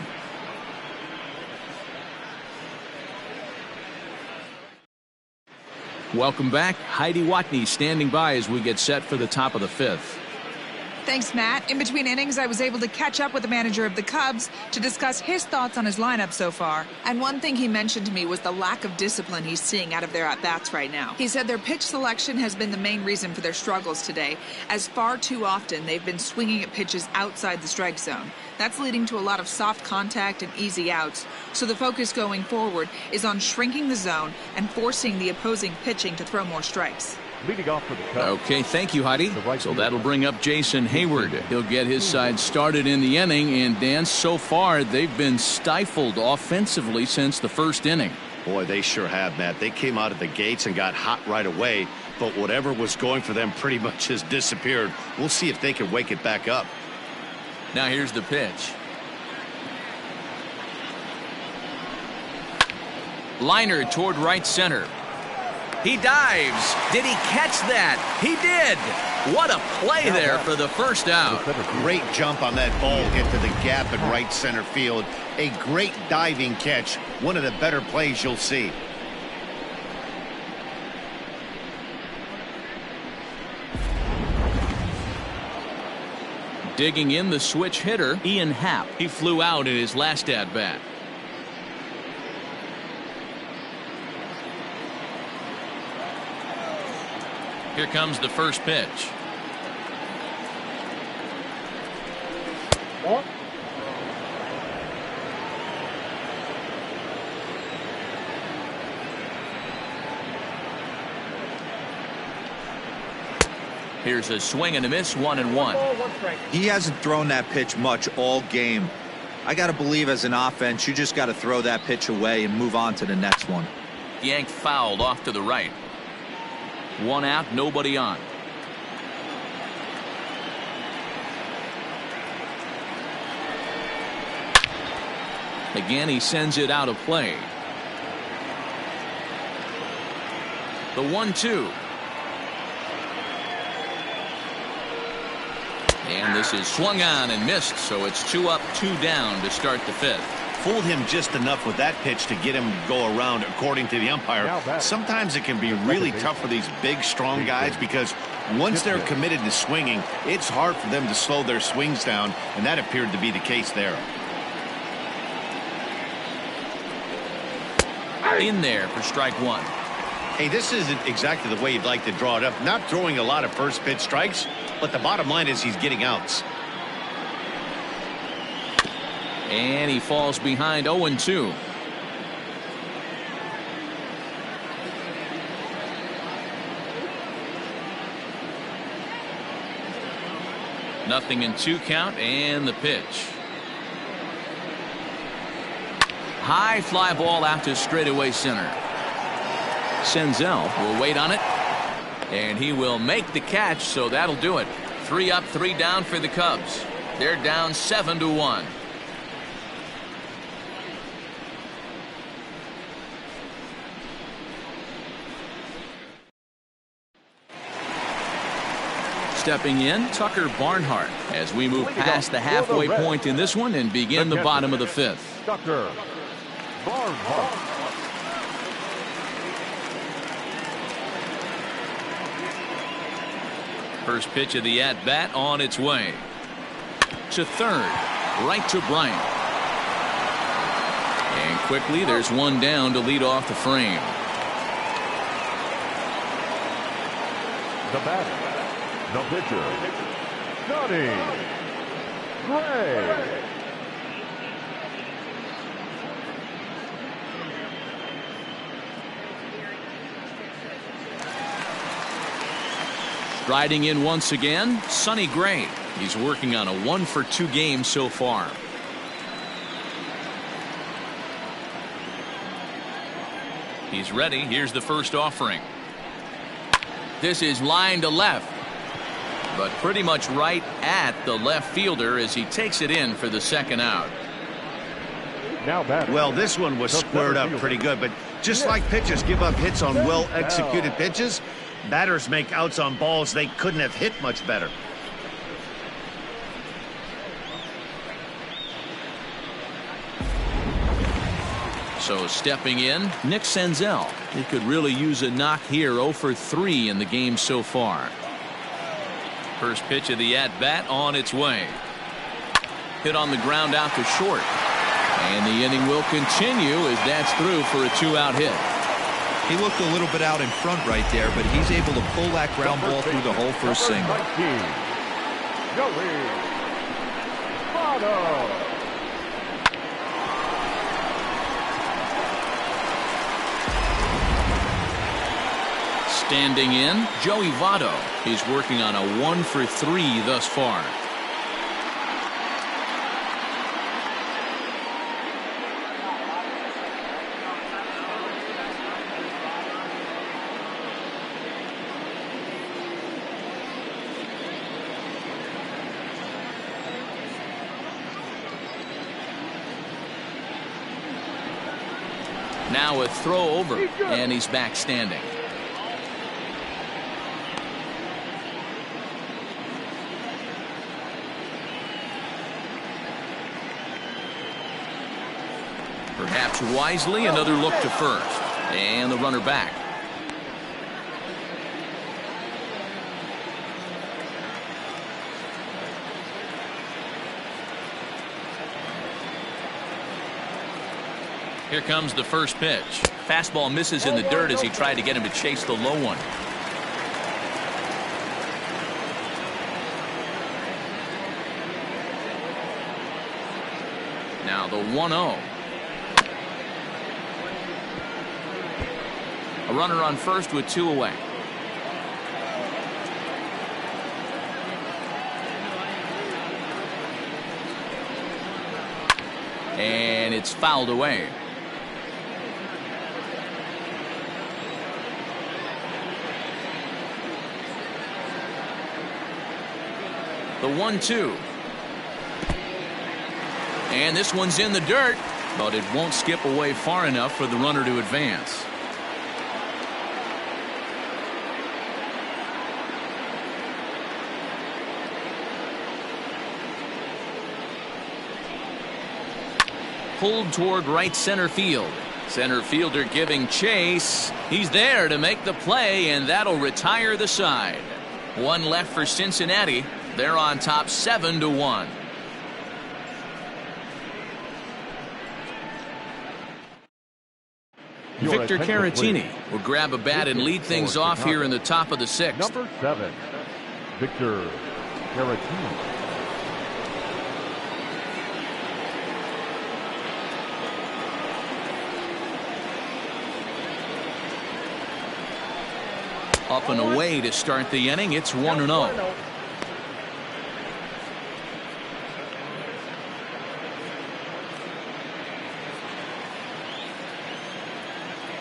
S1: Welcome back. Heidi Watney standing by as we get set for the top of the 5th.
S7: Thanks, Matt. In between innings, I was able to catch up with the manager of the Cubs to discuss his thoughts on his lineup so far. And one thing he mentioned to me was the lack of discipline he's seeing out of their at-bats right now. He said their pitch selection has been the main reason for their struggles today, as far too often they've been swinging at pitches outside the strike zone. That's leading to a lot of soft contact and easy outs. So the focus going forward is on shrinking the zone and forcing the opposing pitching to throw more strikes.
S5: Leading off for the Cubs.
S1: Okay, thank you, Heidi. So that'll bring up Jason Hayward. He'll get his side started in the inning. And, Dan, so far they've been stifled offensively since the first inning.
S2: Boy, they sure have, Matt. They came out of the gates and got hot right away. But whatever was going for them pretty much has disappeared. We'll see if they can wake it back up.
S1: Now here's the pitch. Liner toward right center. He dives. Did he catch that? He did. What a play there for the first out.
S2: Great jump on that ball, get to the gap in right center field. A great diving catch. One of the better plays you'll see.
S1: Digging in the switch hitter, Ian Happ. He flew out in his last at-bat. Here comes the first pitch.
S4: What?
S1: Here's a swing and a miss, 1-1.
S4: Ball, 1 strike.
S3: He hasn't thrown that pitch much all game. I got to believe as an offense, you just got to throw that pitch away and move on to the next one.
S1: Yanked fouled off to the right. 1 out, nobody on. Again, he sends it out of play. The 1-2. And this is swung on and missed, so it's 2 up, 2 down to start the 5th.
S2: Fooled him just enough with that pitch to get him to go around, according to the umpire. Sometimes it can be really tough for these big, strong guys because once they're committed to swinging, it's hard for them to slow their swings down, and that appeared to be the case there.
S1: In there for strike 1.
S2: Hey, this isn't exactly the way you'd like to draw it up. Not throwing a lot of first pitch strikes, but the bottom line is he's getting outs.
S1: And he falls behind 0-2. Nothing in 2 count, and the pitch. High fly ball out to straightaway center. Senzel will wait on it, and he will make the catch, so that'll do it. 3 up, 3 down for the Cubs. They're down 7-1. Stepping in, Tucker Barnhart, as we move past the halfway point in this one and begin the bottom of the fifth.
S5: Tucker Barnhart.
S1: First pitch of the at-bat on its way. To third, right to Bryant. And quickly, there's one down to lead off the frame.
S5: The batter, the pitcher, Sonny Gray.
S1: Striding in once again, Sonny Gray. He's working on a 1-for-2 game so far. He's ready. Here's the first offering. This is line to left, but pretty much right at the left fielder as he takes it in for the second out.
S5: Now batter.
S2: Well, this one was squared up pretty good, but just like pitchers give up hits on well-executed pitches, batters make outs on balls they couldn't have hit much better.
S1: So stepping in, Nick Senzel. He could really use a knock here. 0 for 3 in the game so far. First pitch of the at-bat on its way. Hit on the ground out to short. And the inning will continue as that's through for a 2-out hit.
S3: He looked a little bit out in front right there, but he's able to pull that ground ball through the hole for a single.
S5: Joey Votto.
S1: Standing in, Joey Votto. He's working on a 1-for-3 thus far. Now a throw over, and he's back standing. Perhaps wisely, another look to first. And the runner back. Here comes the first pitch. Fastball misses in the dirt as he tried to get him to chase the low one. Now the 1-0. A runner on first with 2 away. And it's fouled away. The 1-2. And this one's in the dirt, but it won't skip away far enough for the runner to advance. Pulled toward right center field. Center fielder giving chase. He's there to make the play, and that'll retire the side. One left for Cincinnati. They're on top 7-1. Victor Caratini will grab a bat and lead things off here in the top of the 6th.
S5: Number 7, Victor Caratini.
S1: Up and away to start the inning. It's 1-0.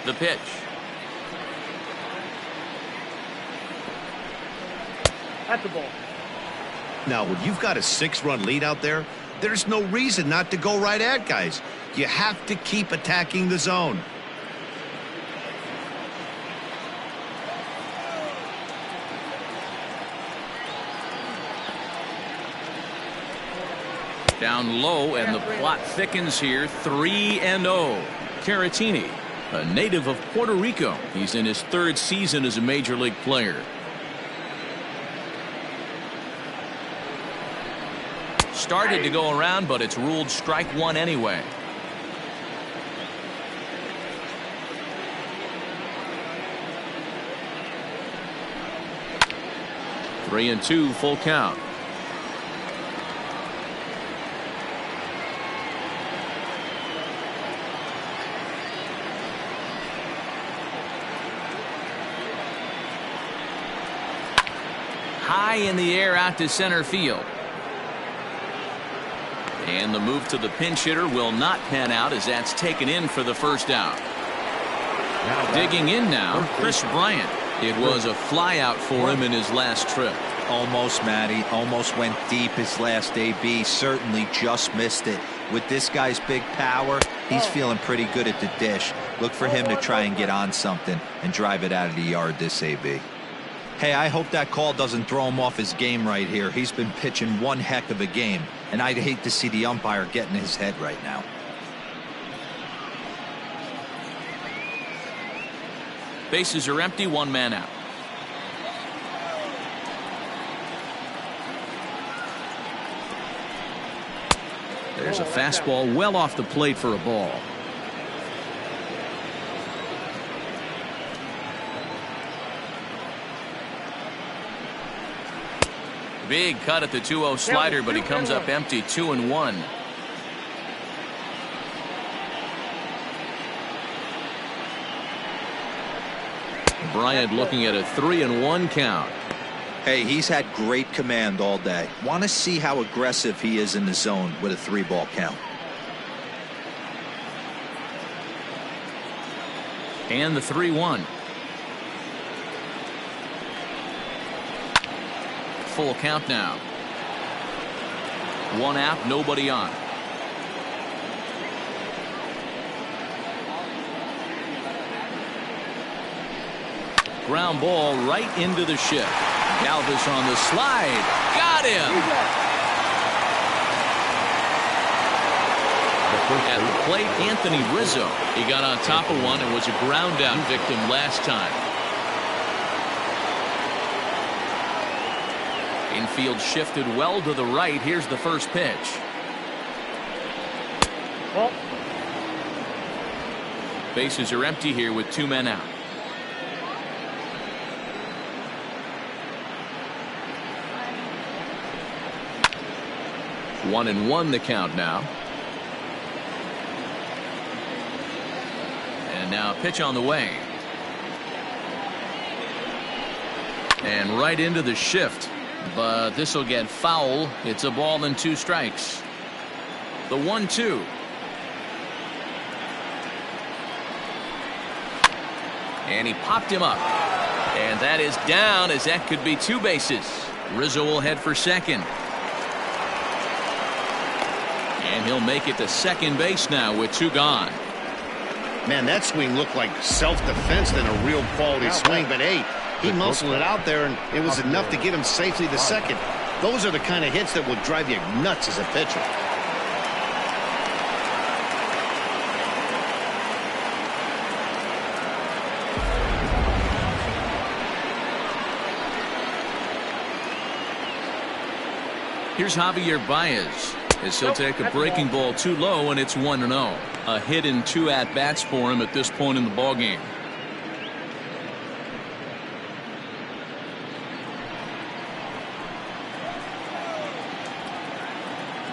S1: The pitch.
S4: That's the ball.
S2: Now, when you've got a 6-run lead out there, there's no reason not to go right at guys. You have to keep attacking the zone.
S1: Down low, and the plot thickens here. 3-0. Caratini, a native of Puerto Rico. He's in his 3rd season as a major league player. Started to go around, but it's ruled strike one anyway. 3-2, full count. High in the air out to center field. And the move to the pinch hitter will not pan out as that's taken in for the first out. Digging in now, Chris Bryant. It was a fly out for him in his last trip.
S3: Almost, Matty. Almost went deep his last AB. Certainly just missed it. With this guy's big power, he's feeling pretty good at the dish. Look for him to try and get on something and drive it out of the yard this AB. Hey, I hope that call doesn't throw him off his game right here. He's been pitching one heck of a game, and I'd hate to see the umpire get in his head right now.
S1: Bases are empty, 1 man out. There's a fastball well off the plate for a ball. Big cut at the 2-0 slider, but he comes up empty. 2-1. Bryant looking at a 3-1 count.
S3: Hey, he's had great command all day. Want to see how aggressive he is in the zone with a 3-ball count.
S1: And the 3-1. Full count now. 1 out, nobody on. Ground ball right into the shift. Galvis on the slide. Got him. At the plate, Anthony Rizzo. He got on top of one and was a ground down victim last time. Infield shifted well to the right. Here's the first pitch. Bases are empty here with 2 men out. One and one the count now. And now a pitch on the way. And right into the shift. But this will get foul. It's a ball and 2 strikes. The 1-2. And he popped him up. And that is down, as that could be 2 bases. Rizzo will head for second. And he'll make it to second base now with 2 gone.
S2: Man, that swing looked like self-defense than a real quality swing. But, hey, he muscled it out there, and it was enough to get him safely to second. Those are the kind of hits that will drive you nuts as a pitcher.
S1: Here's Javier Baez as he'll take a breaking ball too low, and it's 1-0. A hit in 2 at-bats for him at this point in the ballgame.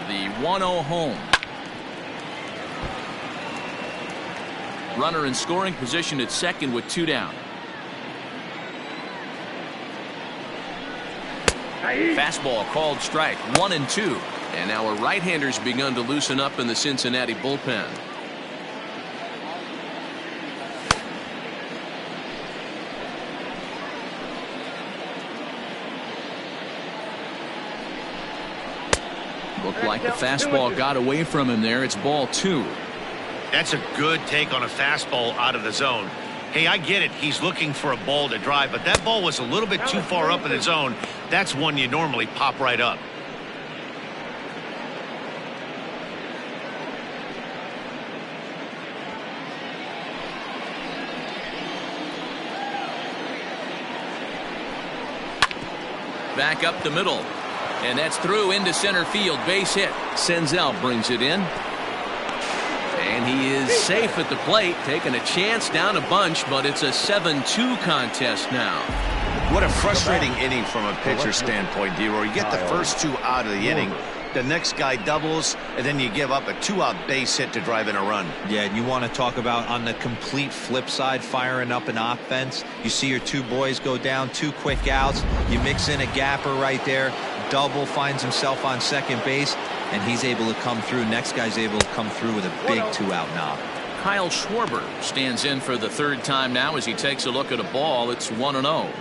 S1: The 1-0 home. Runner in scoring position at second with 2 down. Fastball called strike. 1-2. And now a right-hander's begun to loosen up in the Cincinnati bullpen. Looked like the fastball got away from him there. It's ball 2.
S2: That's a good take on a fastball out of the zone. Hey, I get it. He's looking for a ball to drive, but that ball was a little bit too far up in the zone. That's one you normally pop right up.
S1: back up the middle. And that's through into center field. Base hit. Senzel brings it in. And he is safe at the plate, taking a chance down a bunch, but it's a 7-2 contest now.
S2: What a frustrating inning from a pitcher's standpoint, D-Roy. You get the first two out of the inning. The next guy doubles, and then you give up a 2-out base hit to drive in a run.
S3: Yeah, and you want to talk about on the complete flip side, firing up an offense. You see your two boys go down, 2 quick outs. You mix in a gapper right there. Double, finds himself on second base, and he's able to come through. Next guy's able to come through with a big 2-out knock.
S1: Kyle Schwarber stands in for the 3rd time now as he takes a look at a ball. It's 1-0.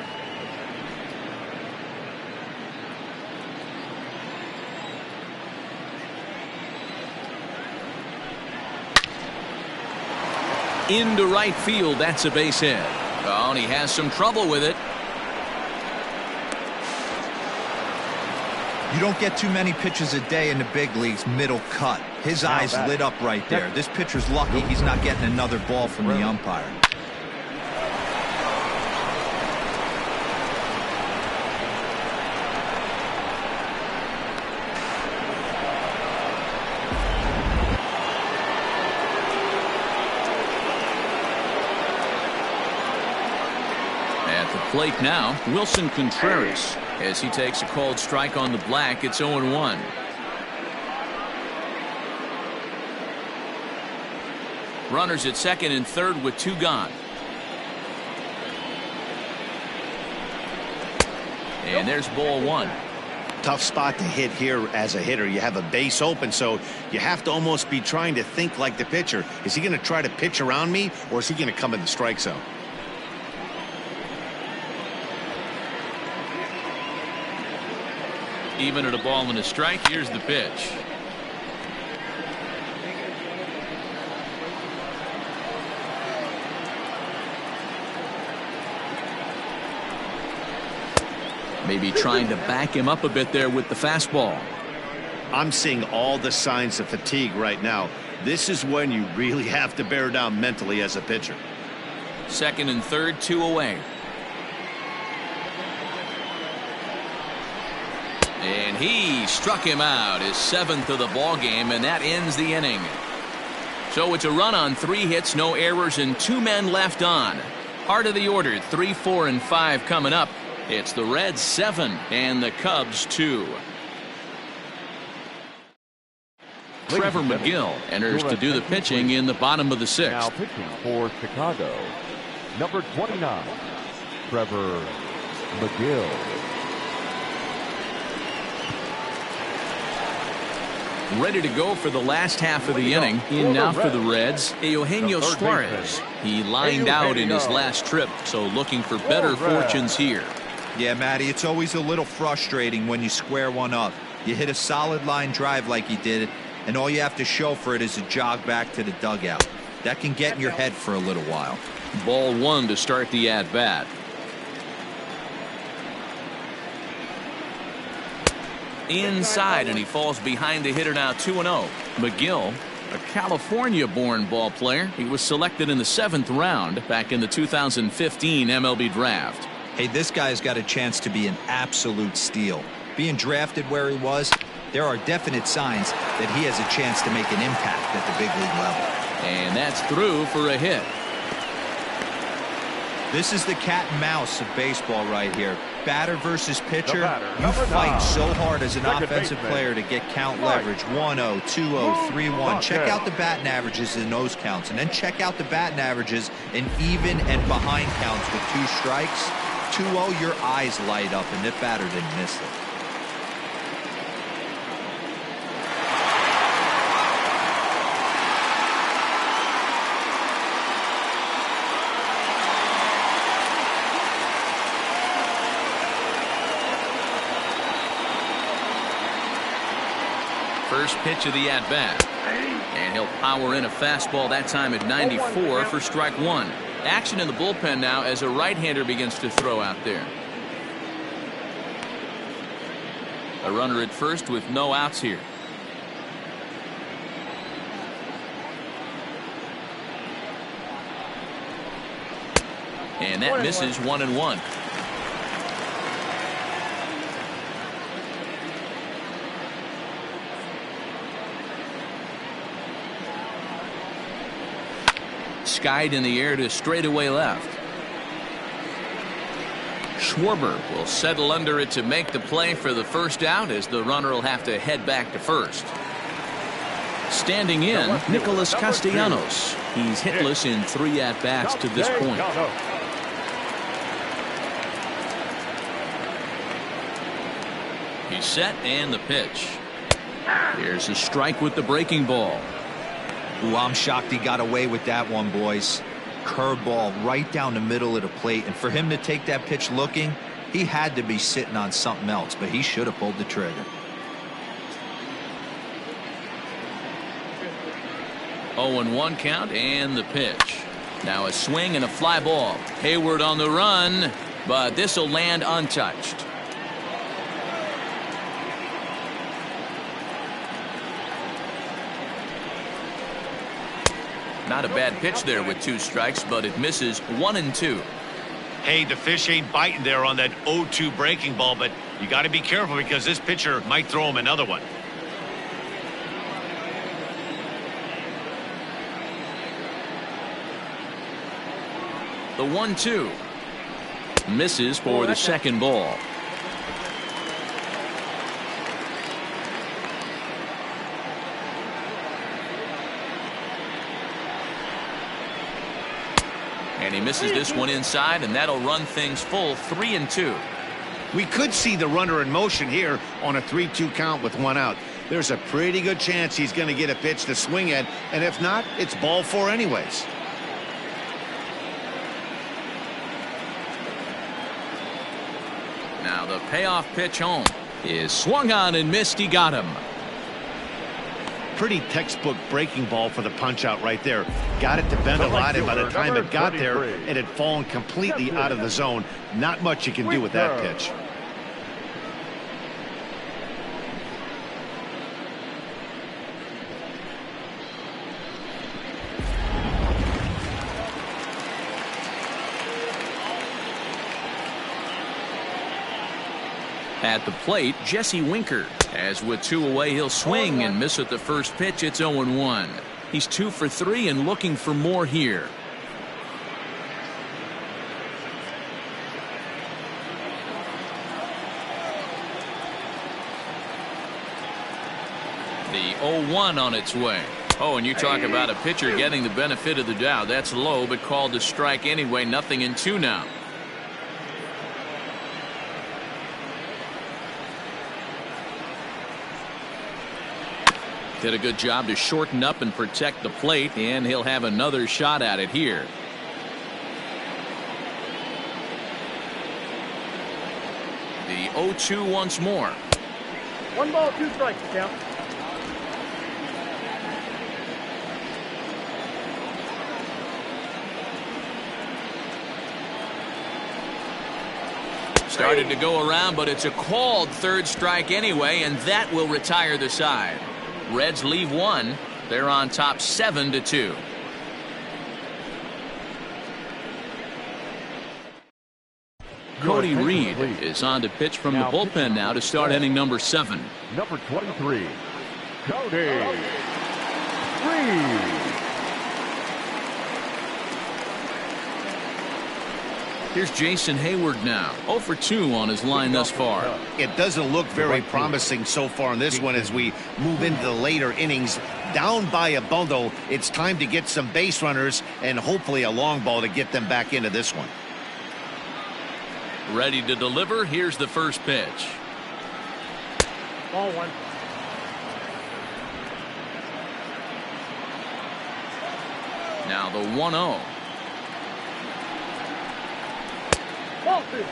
S1: Into right field, that's a base hit. Oh, and he has some trouble with it.
S3: You don't get too many pitches a day in the big leagues middle cut. His eyes lit up right there. This pitcher's lucky he's not getting another ball from the umpire.
S1: Plate now, Wilson Contreras, as he takes a called strike on the black. It's 0-1. Runners at second and third with 2 gone. And there's ball 1.
S2: Tough spot to hit here as a hitter. You have a base open, so you have to almost be trying to think like the pitcher. Is he going to try to pitch around me, or is he going to come in the strike zone?
S1: Even at a ball and a strike, here's the pitch. Maybe trying to back him up a bit there with the fastball.
S2: I'm seeing all the signs of fatigue right now. This is when you really have to bear down mentally as a pitcher.
S1: Second and third, 2 away. And he struck him out, his 7th of the ball game, and that ends the inning. So it's a run on 3 hits, no errors, and 2 men left on. Heart of the order, 3, 4, and 5 coming up. It's the Reds 7 and the Cubs 2. Trevor McGill enters to do the pitching in the bottom of the 6th.
S5: Now pitching for Chicago, number 29, Trevor McGill.
S1: Ready to go for the last half of the inning. In now for the Reds, Eugenio Suarez. He lined out in his last trip, so looking for better fortunes here.
S3: Yeah, Matty, it's always a little frustrating when you square one up. You hit a solid line drive like he did, and all you have to show for it is a jog back to the dugout. That can get in your head for a little while.
S1: Ball 1 to start the at-bat. Inside, and he falls behind the hitter now. 2-0. McGill, a California-born ball player. He was selected in the 7th round back in the 2015 MLB draft.
S3: Hey, this guy's got a chance to be an absolute steal. Being drafted where he was, there are definite signs that he has a chance to make an impact at the big league level.
S1: And that's through for a hit.
S3: This is the cat and mouse of baseball right here. Batter versus pitcher. You fight
S5: 9.
S3: so hard as an
S5: Second
S3: offensive
S5: baseman.
S3: player to get count leverage. 1-0, 2-0, 3-1. Check out the batting averages in those counts, and then check out the batting averages in even and behind counts with 2 strikes. 2-0, your eyes light up, and that batter didn't miss it.
S1: First pitch of the at-bat. And he'll power in a fastball, that time at 94 for strike 1. Action in the bullpen now as a right-hander begins to throw out there. A runner at first with no outs here. And that misses 1-1. Skied in the air to straightaway left. Schwarber will settle under it to make the play for the first out, as the runner will have to head back to first. Standing in, Nicholas Castellanos. He's hitless in 3 at-bats to this point. He's set, and the pitch. Here's a strike with the breaking ball.
S3: Ooh, I'm shocked he got away with that one, boys. Curveball right down the middle of the plate, and for him to take that pitch looking, he had to be sitting on something else, but he should have pulled the trigger.
S1: 0-1 count, and the pitch. Now a swing and a fly ball. Hayward on the run, but this will land untouched. Not a bad pitch there with 2 strikes, but it misses 1-2.
S2: Hey, the fish ain't biting there on that 0-2 breaking ball, but you got to be careful because this pitcher might throw him another one.
S1: The 1-2 misses for the second ball. And he misses this one inside, and that'll run things full 3-2.
S2: We could see the runner in motion here on a 3-2 count with 1 out. There's a pretty good chance he's going to get a pitch to swing at, and if not, it's ball 4 anyways.
S1: Now the payoff pitch home is swung on and missed. He got him.
S2: Pretty textbook breaking ball for the punch out right there. Got it to bend a lot, and by the time it got there, it had fallen completely out of the zone. Not much you can do with that pitch.
S1: At the plate, Jesse Winker. As with 2 away, he'll swing and miss at the first pitch. It's 0-1. He's 2 for 3 and looking for more here. The 0-1 on its way. Oh, and you talk about a pitcher getting the benefit of the doubt. That's low, but called to strike anyway. 0-2 now. Did a good job to shorten up and protect the plate, and he'll have another shot at it here. The 0-2 once more.
S4: 1 ball, 2 strikes, count.
S1: Started to go around, but it's a called 3rd strike anyway, and that will retire the side. Reds leave 1. They're on top 7-2. Cody Reed is on to pitch from the bullpen now to start inning number 7.
S5: Number 23, Cody Reed.
S1: Here's Jason Hayward now. 0 for 2 on his line thus far.
S2: It doesn't look very promising so far in this one as we move into the later innings. Down by a bundle, it's time to get some base runners and hopefully a long ball to get them back into this one.
S1: Ready to deliver. Here's the first pitch.
S4: Ball 1.
S1: Now the 1-0.
S4: Ball 2.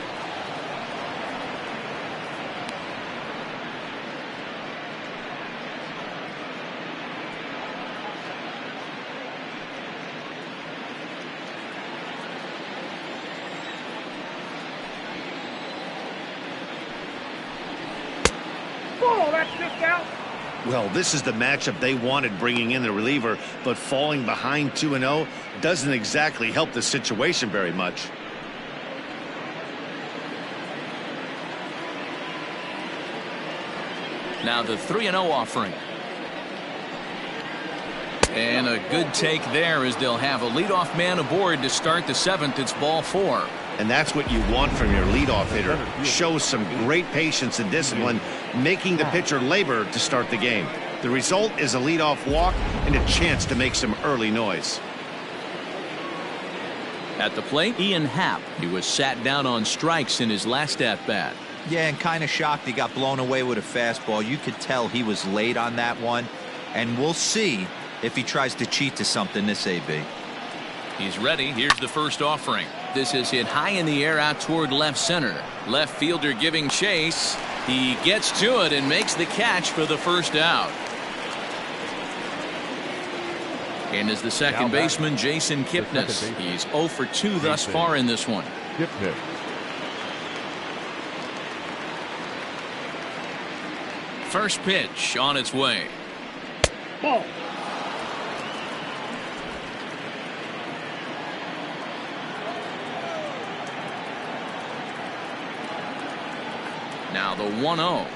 S4: Oh, that's just out.
S2: Well, this is the matchup they wanted, bringing in the reliever, but falling behind 2-0 doesn't exactly help the situation very much.
S1: Now the 3-0 offering. And a good take there as they'll have a leadoff man aboard to start the 7th. It's ball 4.
S2: And that's what you want from your leadoff hitter. Shows some great patience and discipline, making the pitcher labor to start the game. The result is a leadoff walk and a chance to make some early noise.
S1: At the plate, Ian Happ. He was sat down on strikes in his last at-bat.
S3: Yeah, and kind of shocked he got blown away with a fastball. You could tell he was late on that one. And we'll see if he tries to cheat to something this AB.
S1: He's ready. Here's the first offering. This is hit high in the air out toward left center. Left fielder giving chase. He gets to it and makes the catch for the first out. And is the second baseman, Jason Kipnis. He's 0 for 2 thus far in this one. First pitch on its way.
S4: Ball.
S1: Now the 1-0.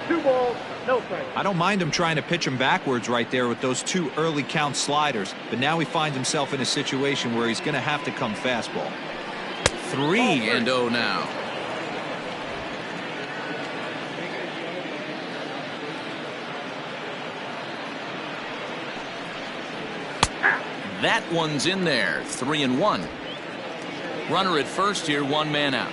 S4: 2 balls, no strikes.
S3: I don't mind him trying to pitch him backwards right there with those 2 early count sliders, but now he finds himself in a situation where he's going to have to come fastball.
S1: 3-0 now. That one's in there. 3-1. Runner at first here, 1 man out.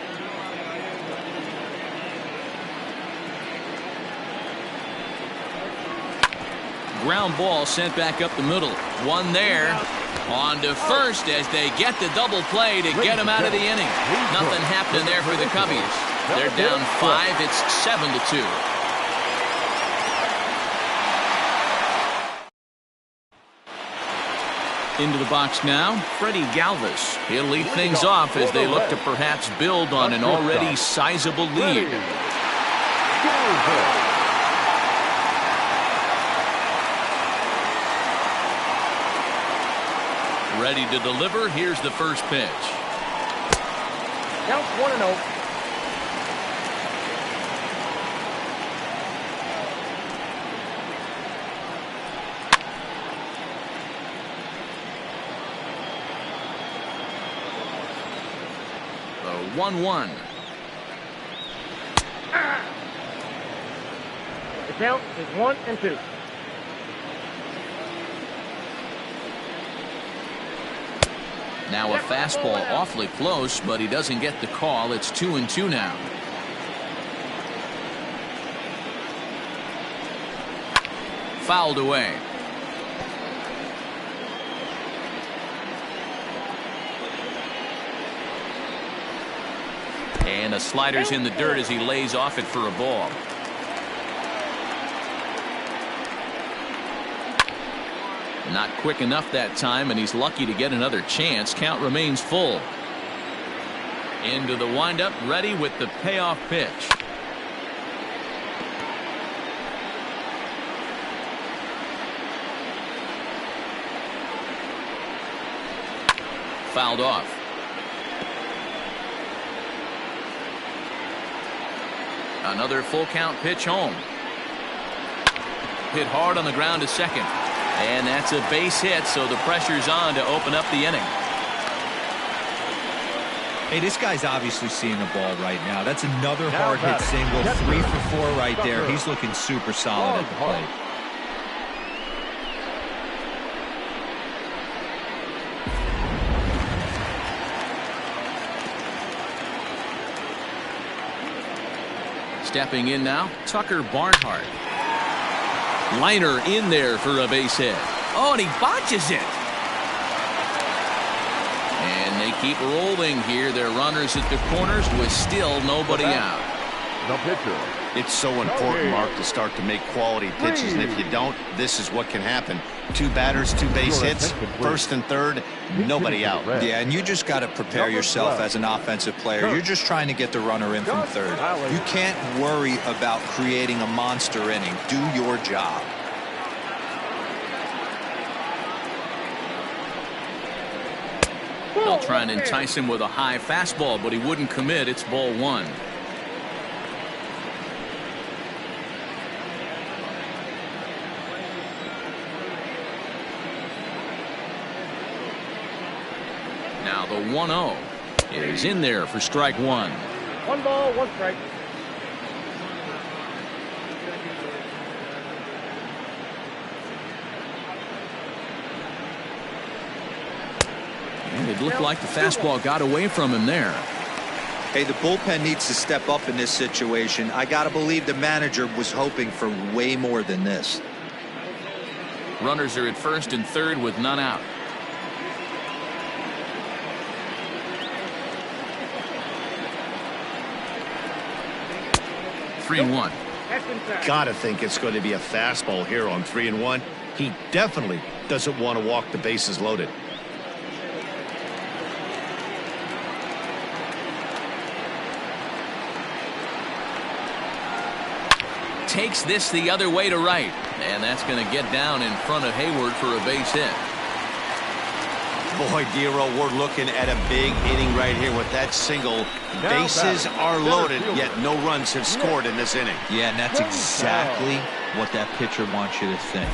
S1: Ground ball sent back up the middle. 1 there. On to first as they get the double play to get him out of the inning. Nothing happening there for the Cubbies. They're down 5. It's 7-2. Into the box now, Freddie Galvis. He'll lead things off as they look to perhaps build on an already sizable lead. Ready to deliver. Here's the first pitch.
S4: Counts 1-0.
S1: The 1-1.
S4: The count is 1-2.
S1: Now a fastball awfully close, but he doesn't get the call. It's 2-2 now. Fouled away. And a slider's in the dirt as he lays off it for a ball. Not quick enough that time, and he's lucky to get another chance. Count remains full. Into the windup, ready with the payoff pitch. Fouled off. Another full count pitch home. Hit hard on the ground to second. And that's a base hit, so the pressure's on to open up the inning.
S3: Hey, this guy's obviously seeing the ball right now. That's another hard hit single. 3 for 4 right there. He's looking super solid at the plate.
S1: Stepping in now, Tucker Barnhart. Liner in there for a base hit. Oh, and he botches it. And they keep rolling here. They're runners at the corners with still nobody out.
S5: The pitcher.
S2: It's so important, Mark, to start to make quality pitches, and if you don't, this is what can happen. 2 batters, 2 base hits, first and third, nobody out.
S3: Yeah, and you just got to prepare yourself as an offensive player. You're just trying to get the runner in from third. You can't worry about creating a monster inning. Do your job.
S1: They'll try and entice him with a high fastball, but he wouldn't commit. It's ball 1. Now the 1-0 is in there for strike one.
S4: 1 ball, 1 strike.
S1: And it looked like the fastball got away from him there.
S3: Hey, the bullpen needs to step up in this situation. I got to believe the manager was hoping for way more than this.
S1: Runners are at first and third with none out. Three and one.
S2: Gotta think it's going to be a fastball here on 3-1. He definitely doesn't want to walk the bases loaded.
S1: Takes this the other way to right, and that's going to get down in front of Hayward for a base hit.
S2: Boy, Giro, we're looking at a big inning right here with that single. Bases are loaded, yet no runs have scored in this inning.
S3: Yeah, and that's exactly what that pitcher wants you to think.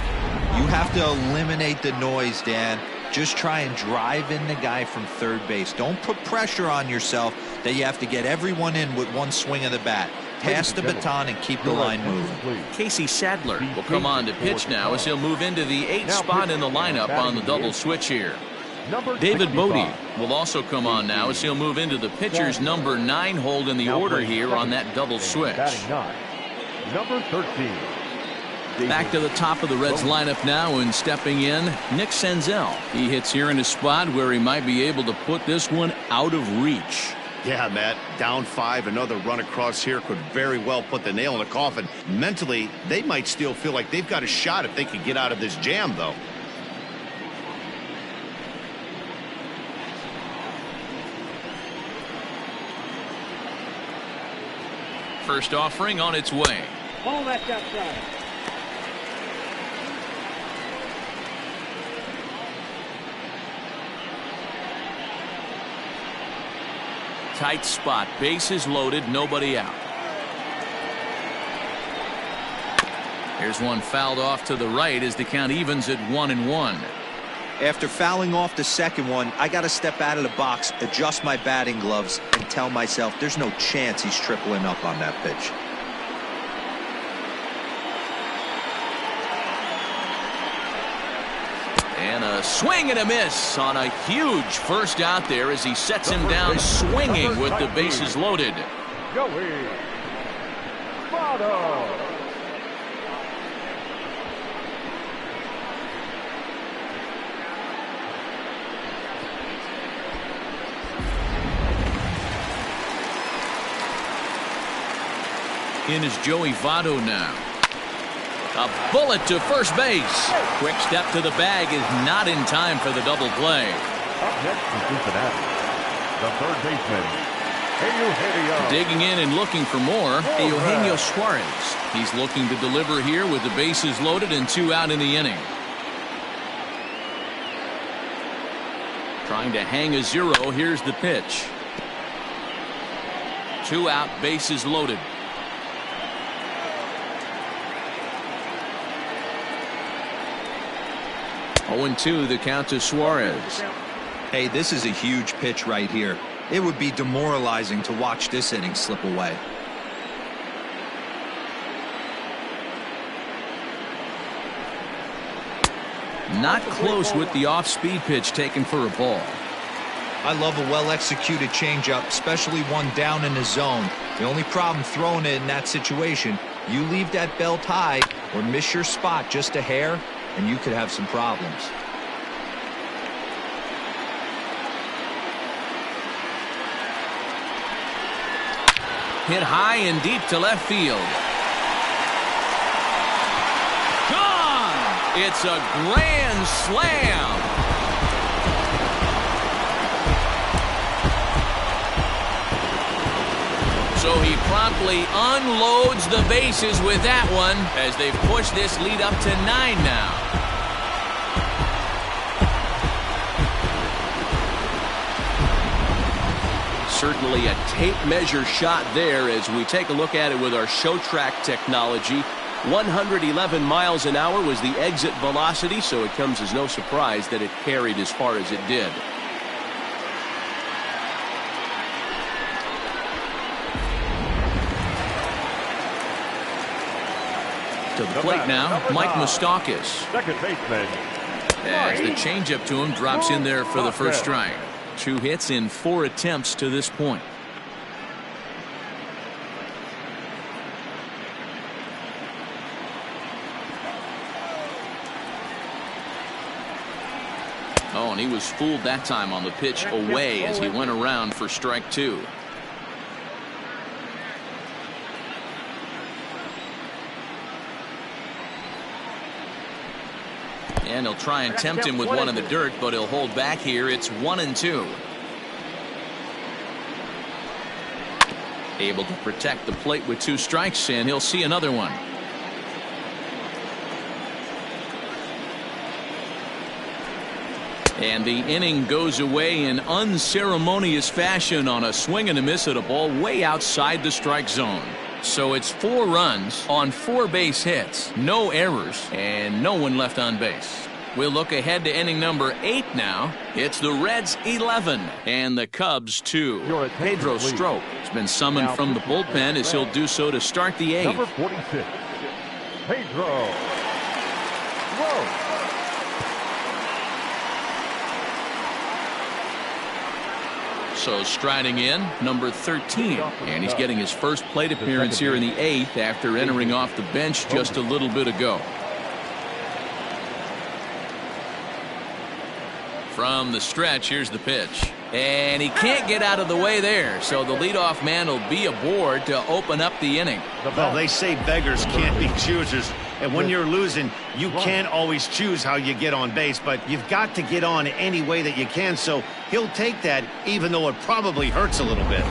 S3: You have to eliminate the noise, Dan. Just try and drive in the guy from third base. Don't put pressure on yourself that you have to get everyone in with one swing of the bat. Pass the baton and keep the line moving.
S1: Casey Sadler will come on to pitch now as he'll move into the 8th spot in the lineup on the double switch here. David Bodie will also come on now as he'll move into the pitcher's number 9 hold in the order here on that double switch.
S5: Number 13.
S1: Back to the top of the Reds lineup now, and stepping in, Nick Senzel. He hits here in a spot where he might be able to put this one out of reach.
S2: Yeah, Matt, down 5, another run across here could very well put the nail in the coffin. Mentally, they might still feel like they've got a shot if they could get out of this jam, though.
S1: First offering on its way.
S4: Ball left outside.
S1: Tight spot, bases loaded, nobody out. Here's one fouled off to the right as the count evens at 1-1.
S3: After fouling off the second one, I got to step out of the box, adjust my batting gloves, and tell myself there's no chance he's tripling up on that pitch.
S1: And a swing and a miss on a huge first out there as he sets him down swinging with the bases loaded.
S5: Joey Votto.
S1: In is Joey Votto now. A bullet to first base. Quick step to the bag is not in time for the double play.
S5: Up next from Cincinnati, the third baseman, Eugenio.
S1: Digging in and looking for more, Eugenio Suarez. He's looking to deliver here with the bases loaded and 2 out in the inning. Trying to hang a 0. Here's the pitch. 2 out, bases loaded. 0-2 the count to Suarez.
S3: Hey, this is a huge pitch right here. It would be demoralizing to watch this inning slip away.
S1: Not close with the off-speed pitch taken for a ball.
S3: I love a well-executed changeup, especially one down in the zone. The only problem throwing it in that situation, you leave that belt high or miss your spot just a hair, and you could have some problems.
S1: Hit high and deep to left field. Gone! It's a grand slam. So he promptly unloads the bases with that one as they've pushed this lead up to 9 now. Certainly a tape measure shot there as we take a look at it with our show track technology. 111 miles an hour was the exit velocity, so it comes as no surprise that it carried as far as it did. To the plate now, Mike Moustakas.
S5: Second baseman.
S1: As the changeup to him drops in there for the first strike. 2 hits in 4 attempts to this point. Oh, and he was fooled that time on the pitch away as he went around for strike 2. And he'll try and tempt him with one in the dirt, but he'll hold back here. It's 1-2. Able to protect the plate with 2 strikes, and he'll see another one. And the inning goes away in unceremonious fashion on a swing and a miss at a ball way outside the strike zone. So it's 4 runs on 4 base hits, no errors, and no one left on base. We'll look ahead to inning number 8 now. It's the Reds 11 and the Cubs 2. Pedro Strop has been summoned from the bullpen as he'll do so to start the 8th.
S5: Number 46, Pedro. Whoa.
S1: So striding in, number 13, and he's getting his first plate appearance here in the 8th after entering off the bench just a little bit ago. From the stretch, here's the pitch. And he can't get out of the way there, so the leadoff man will be aboard to open up the inning.
S2: Well, they say beggars can't be choosers. And when you're losing, you can't always choose how you get on base, but you've got to get on any way that you can. So he'll take that, even though it probably hurts a little bit.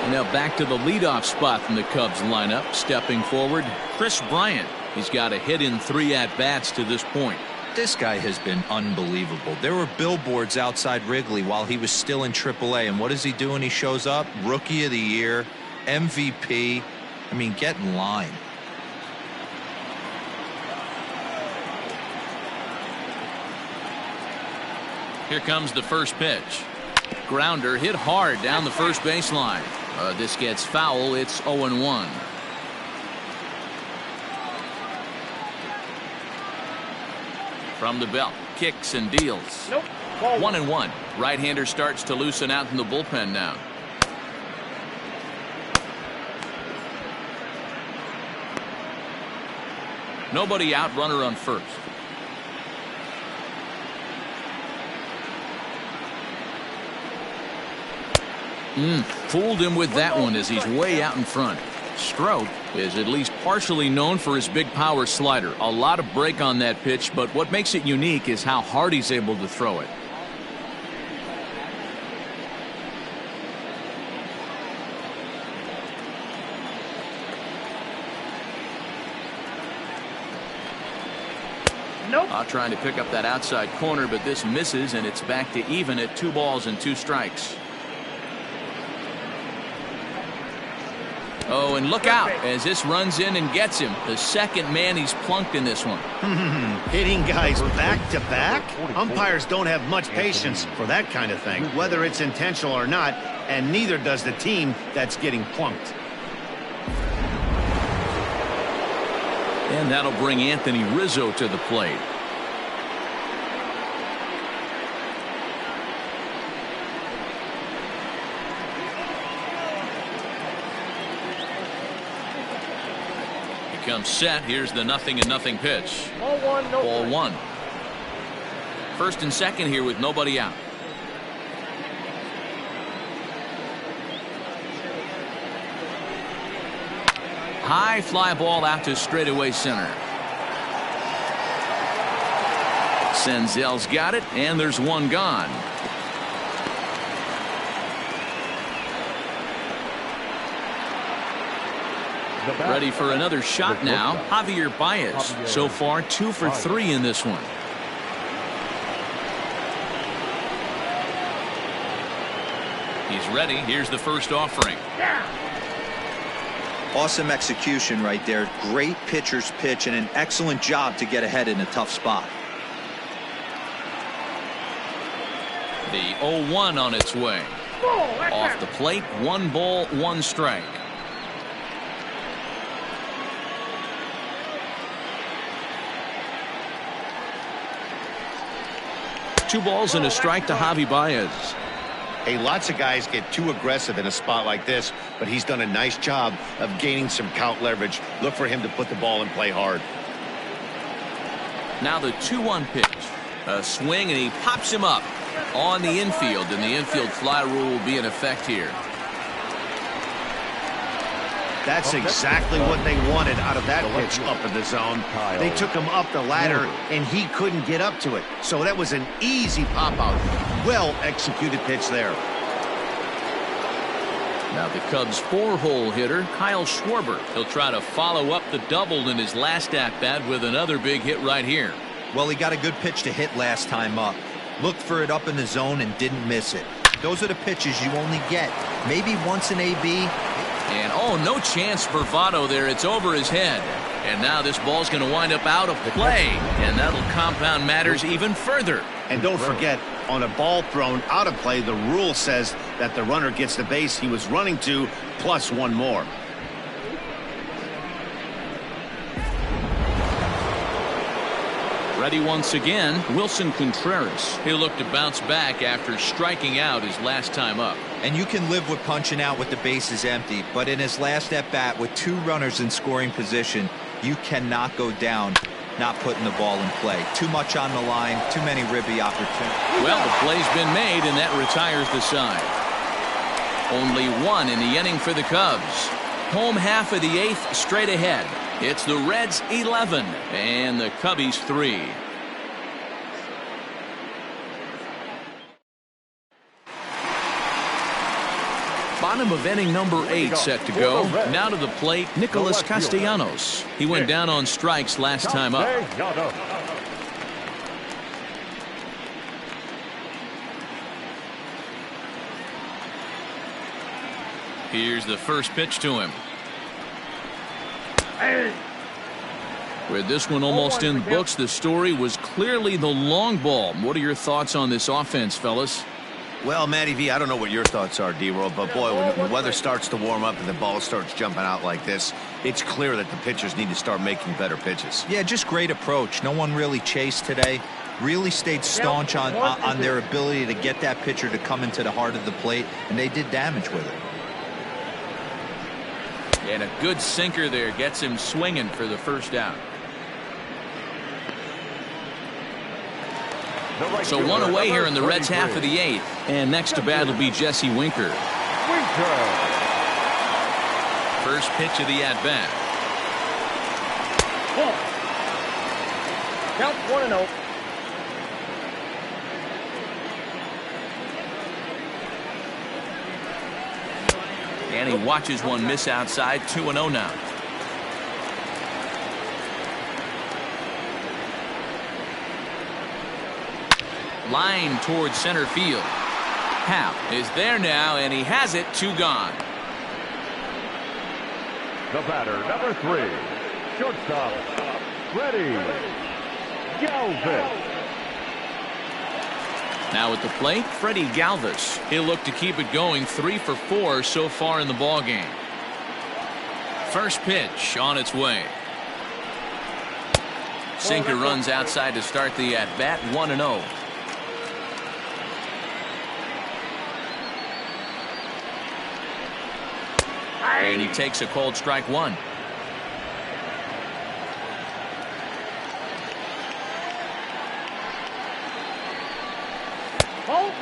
S1: And now back to the leadoff spot in the Cubs lineup. Stepping forward, Chris Bryant. He's got a hit in 3 at-bats to this point.
S3: This guy has been unbelievable. There were billboards outside Wrigley while he was still in AAA, and what is he doing? He shows up, Rookie of the Year, MVP. I mean, get in line.
S1: Here comes the first pitch. Grounder hit hard down the first baseline. This gets foul. It's 0-1. From the belt, kicks and deals. 1-1. Right-hander starts to loosen out in the bullpen now. Nobody out, runner on first. Fooled him with that one as he's way out in front. Strop is at least partially known for his big power slider. A lot of break on that pitch, but what makes it unique is how hard he's able to throw it. Trying to pick up that outside corner, but this misses, and it's back to even at 2 balls and 2 strikes. Oh, and look out as this runs in and gets him. The second man he's plunked in this one.
S2: Hitting guys back to back? Umpires don't have much patience for that kind of thing, whether it's intentional or not, and neither does the team that's getting plunked.
S1: And that'll bring Anthony Rizzo to the plate. Comes set. Here's the 0-0 pitch. Ball 1. First and second here with nobody out. High fly ball out to straightaway center. Senzel's got it, and there's one gone. Ready for another shot now. Javier Baez. So far 2 for 3 in this one. He's ready. Here's the first offering.
S3: Awesome execution right there. Great pitcher's pitch and an excellent job to get ahead in a tough spot.
S1: The 0-1 on its way. Off the plate, 1 ball, 1 strike. 2 balls and a strike to Javi Baez.
S2: Hey, lots of guys get too aggressive in a spot like this, but he's done a nice job of gaining some count leverage. Look for him to put the ball in play hard.
S1: Now the 2-1 pitch. A swing, and he pops him up on the infield, and the infield fly rule will be in effect here.
S2: That's exactly what they wanted out of that pitch up in the zone. They took him up the ladder, and he couldn't get up to it. So that was an easy pop-out. Well-executed pitch there.
S1: Now the Cubs' 4-hole hitter, Kyle Schwarber. He'll try to follow up the double in his last at-bat with another big hit right here.
S3: Well, he got a good pitch to hit last time up. Looked for it up in the zone and didn't miss it. Those are the pitches you only get. Maybe once an AB.
S1: And, oh, no chance for Votto there. It's over his head. And now this ball's going to wind up out of play. And that'll compound matters even further.
S2: And don't forget, on a ball thrown out of play, the rule says that the runner gets the base he was running to, plus 1 more.
S1: Ready once again, Wilson Contreras. He'll look to bounce back after striking out his last time up.
S3: And you can live with punching out with the bases empty, but in his last at-bat with 2 runners in scoring position, you cannot go down not putting the ball in play. Too much on the line, too many ribby opportunities.
S1: Well, the play's been made, and that retires the side. Only 1 in the inning for the Cubs. Home half of the 8th straight ahead. It's the Reds 11 and the Cubbies 3. Bottom of inning number 8 set to go. Now to the plate, Nicholas Castellanos. He went down on strikes last time up. Here's the first pitch to him. With this one almost in the books, the story was clearly the long ball. What are your thoughts on this offense, fellas?
S2: Well, Matty V, I don't know what your thoughts are, D-Roll, but boy, when the weather starts to warm up and the ball starts jumping out like this, it's clear that the pitchers need to start making better pitches.
S3: Yeah, just great approach. No one really chased today. Really stayed staunch on their ability to get that pitcher to come into the heart of the plate, and they did damage with it.
S1: And a good sinker there gets him swinging for the first out. So 1 away here in the Reds' half of the 8th. And next to bat will be Jesse Winker. First pitch of the at-bat.
S4: Count 1-0.
S1: And he watches one miss outside. 2-0 now. Line towards center field. Hap is there now, and he has it. 2 gone.
S5: The batter, number 3, shortstop, Freddie Galvis.
S1: Now at the plate, Freddie Galvis. He'll look to keep it going. 3 for 4 so far in the ball game. First pitch on its way. Sinker runs outside to start the at-bat. 1-0. And he takes a cold strike 1.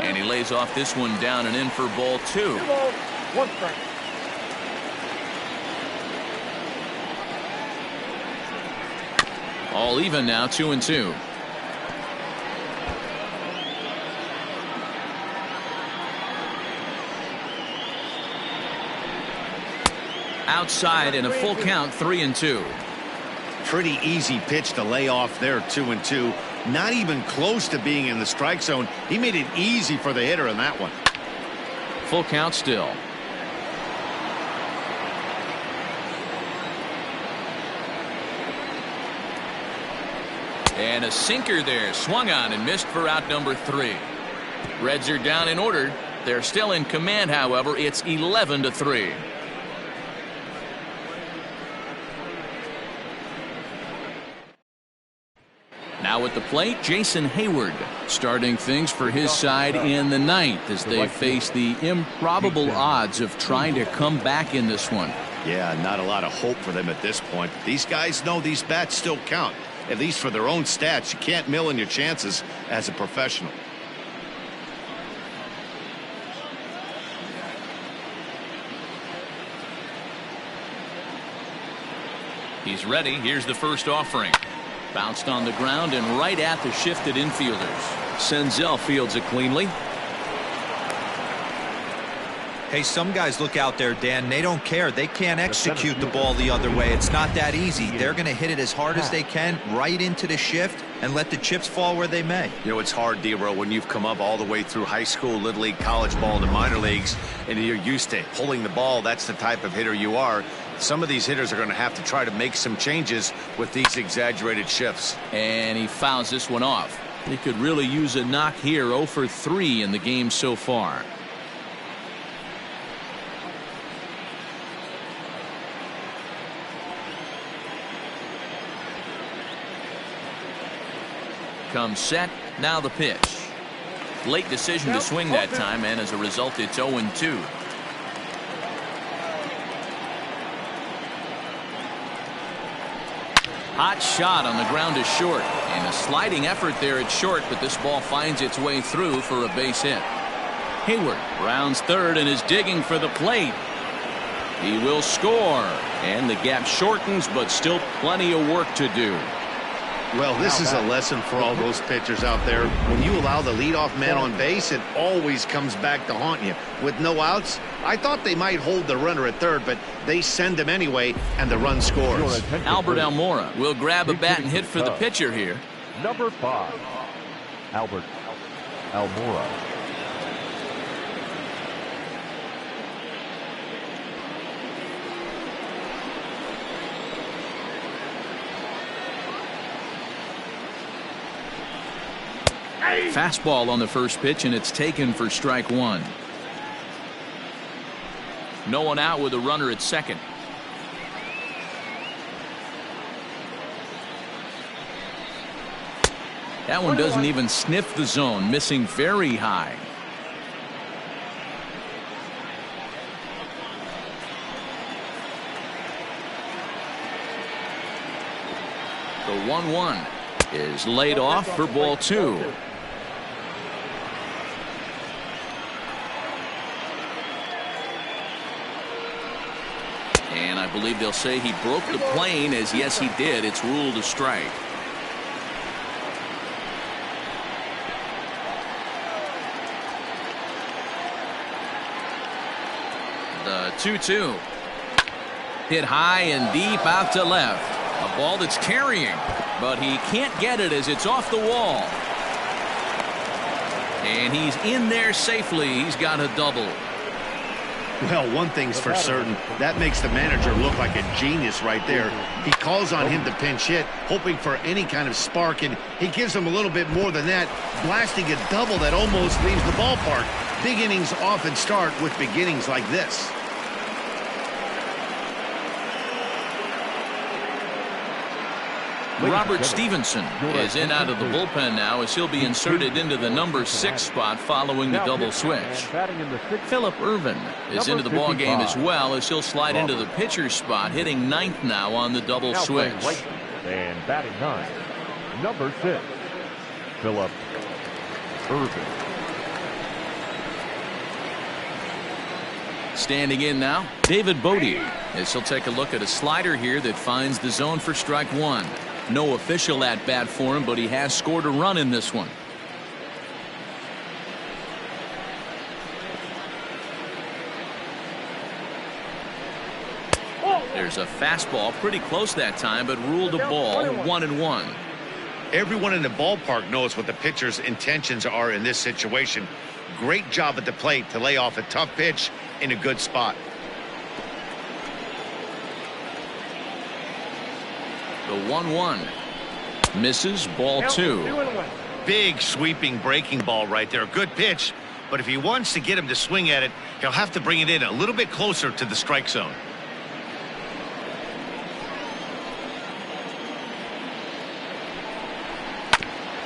S1: And he lays off this one down and in for ball 2.
S4: 2 balls, 1 strike.
S1: All even now, 2-2. Outside in a full count, 3-2.
S2: Pretty easy pitch to lay off there, 2-2. Not even close to being in the strike zone. He made it easy for the hitter in that one.
S1: Full count still. And a sinker there, swung on and missed for out number 3. Reds are down in order. They're still in command, however. It's 11-3. Now Now at the plate, Jason Hayward, starting things for his side in the ninth as they face the improbable odds of trying to come back in this one.
S2: Yeah, not a lot of hope for them at this point. These guys know these bats still count, at least for their own stats. You can't mill in your chances as a professional.
S1: He's ready. Here's the first offering. Bounced on the ground and right at the shifted infielders. Senzel fields it cleanly.
S3: Hey, some guys look out there, Dan. They don't care. They can't execute the ball the other way. It's not that easy. They're going to hit it as hard as they can right into the shift and let the chips fall where they may.
S2: You know, it's hard, D-Row, when you've come up all the way through high school, little league, college ball, and the minor leagues, and you're used to pulling the ball. That's the type of hitter you are. Some of these hitters are going to have to try to make some changes with these exaggerated shifts.
S1: And he fouls this one off. He could really use a knock here. 0 for 3 in the game so far. Comes set. Now the pitch. Late decision to swing that time, and as a result, it's 0-2. Hot shot on the ground is short, and a sliding effort there at short, but this ball finds its way through for a base hit. Hayward rounds third and is digging for the plate. He will score, and the gap shortens, but still plenty of work to do.
S2: Well, this is a lesson for all those pitchers out there. When you allow the leadoff man on base, it always comes back to haunt you. With no outs, I thought they might hold the runner at third, but they send him anyway, and the run scores.
S1: Albert Almora will grab a bat and hit for the pitcher here.
S5: Number 5, Albert Almora.
S1: Fastball on the first pitch, and it's taken for strike one. No one out with a runner at second. That one doesn't even sniff the zone, missing very high. The 1-1 is laid off for ball 2. And I believe they'll say he broke the plane, as yes he did. It's ruled a strike. The 2-2 hit high and deep out to left. A ball that's carrying, but he can't get it as it's off the wall. And he's in there safely. He's got a double.
S2: Well, one thing's for certain. That makes the manager look like a genius right there. He calls on him to pinch hit, hoping for any kind of spark, and he gives him a little bit more than that, blasting a double that almost leaves the ballpark. Big innings often start with beginnings like this.
S1: Robert Stevenson is in out of the bullpen now, as he'll be inserted into the number 6 spot following the double switch. Philip Irvin is into the ball game as well, as he'll slide into the pitcher's spot, hitting 9th now on the double switch.
S5: And batting 9, number 6, Philip Irvin.
S1: Standing in now, David Bodie, as he'll take a look at a slider here that finds the zone for strike 1. No official at bat for him, but he has scored a run in this one. There's a fastball pretty close that time, but ruled a ball. 1-1.
S2: Everyone in the ballpark knows what the pitcher's intentions are in this situation. Great job at the plate to lay off a tough pitch in a good spot.
S1: The 1-1 misses, ball 2.
S2: Big sweeping breaking ball right there. Good pitch, but if he wants to get him to swing at it, he'll have to bring it in a little bit closer to the strike zone.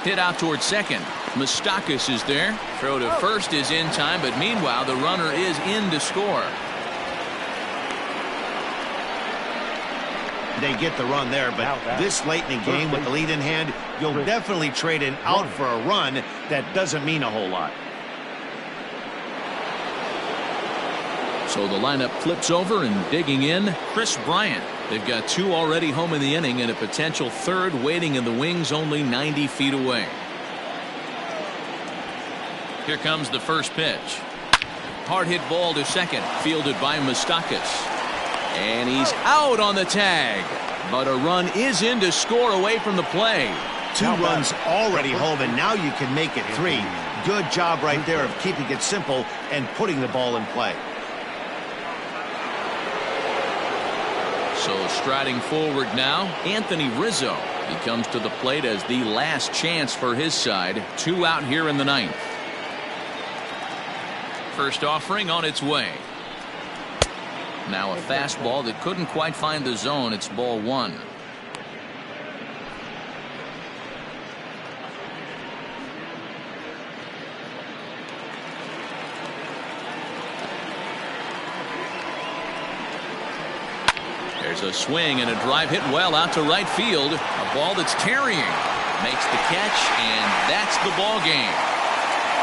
S1: Hit out towards second. Moustakas is there. Throw to first is in time, but meanwhile the runner is in to score.
S2: They get the run there, but this late in the game with the lead in hand, you'll definitely trade an out for a run. That doesn't mean a whole lot.
S1: So the lineup flips over, and digging in, Chris Bryant. They've got 2 already home in the inning and a potential 3rd waiting in the wings only 90 feet away. Here comes the first pitch. Hard hit ball to second, fielded by Moustakas. And he's out on the tag. But a run is in to score away from the play.
S2: 2 runs already home, and now you can make it 3. Good job right there of keeping it simple and putting the ball in play.
S1: So striding forward now, Anthony Rizzo. He comes to the plate as the last chance for his side. 2 out here in the 9th. First offering on its way. Now a fastball that couldn't quite find the zone. It's ball 1. There's a swing and a drive hit well out to right field. A ball that's tarrying. Makes the catch, and that's the ball game.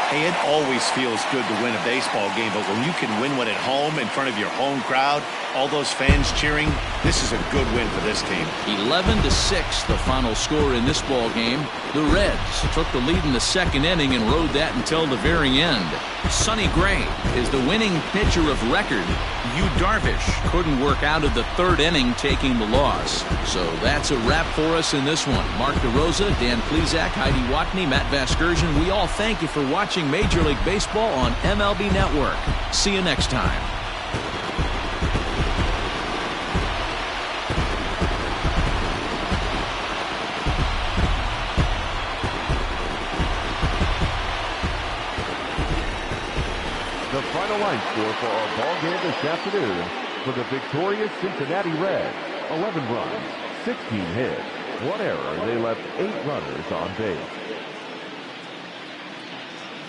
S2: Hey, it always feels good to win a baseball game, but when you can win one at home in front of your home crowd, all those fans cheering, this is a good win for this team.
S1: 11-6, the final score in this ball game. The Reds took the lead in the 2nd inning and rode that until the very end. Sonny Gray is the winning pitcher of record. Yu Darvish couldn't work out of the 3rd inning, taking the loss. So that's a wrap for us in this one. Mark DeRosa, Dan Plesac, Heidi Watney, Matt Vasgersian, we all thank you for watching Major League Baseball on MLB Network. See you next time.
S5: The final line score for our ball game this afternoon for the victorious Cincinnati Reds: 11 runs, 16 hits, 1 error. They left 8 runners on base.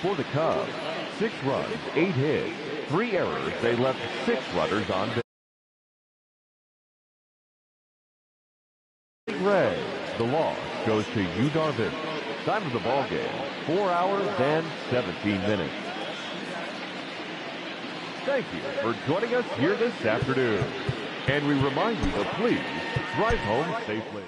S5: For the Cubs, 6 runs, 8 hits, 3 errors. They left 6 runners on base. Reds, the loss goes to Yu Darvish. Time of the ball game, 4 hours and 17 minutes. Thank you for joining us here this afternoon. And we remind you to please drive home safely.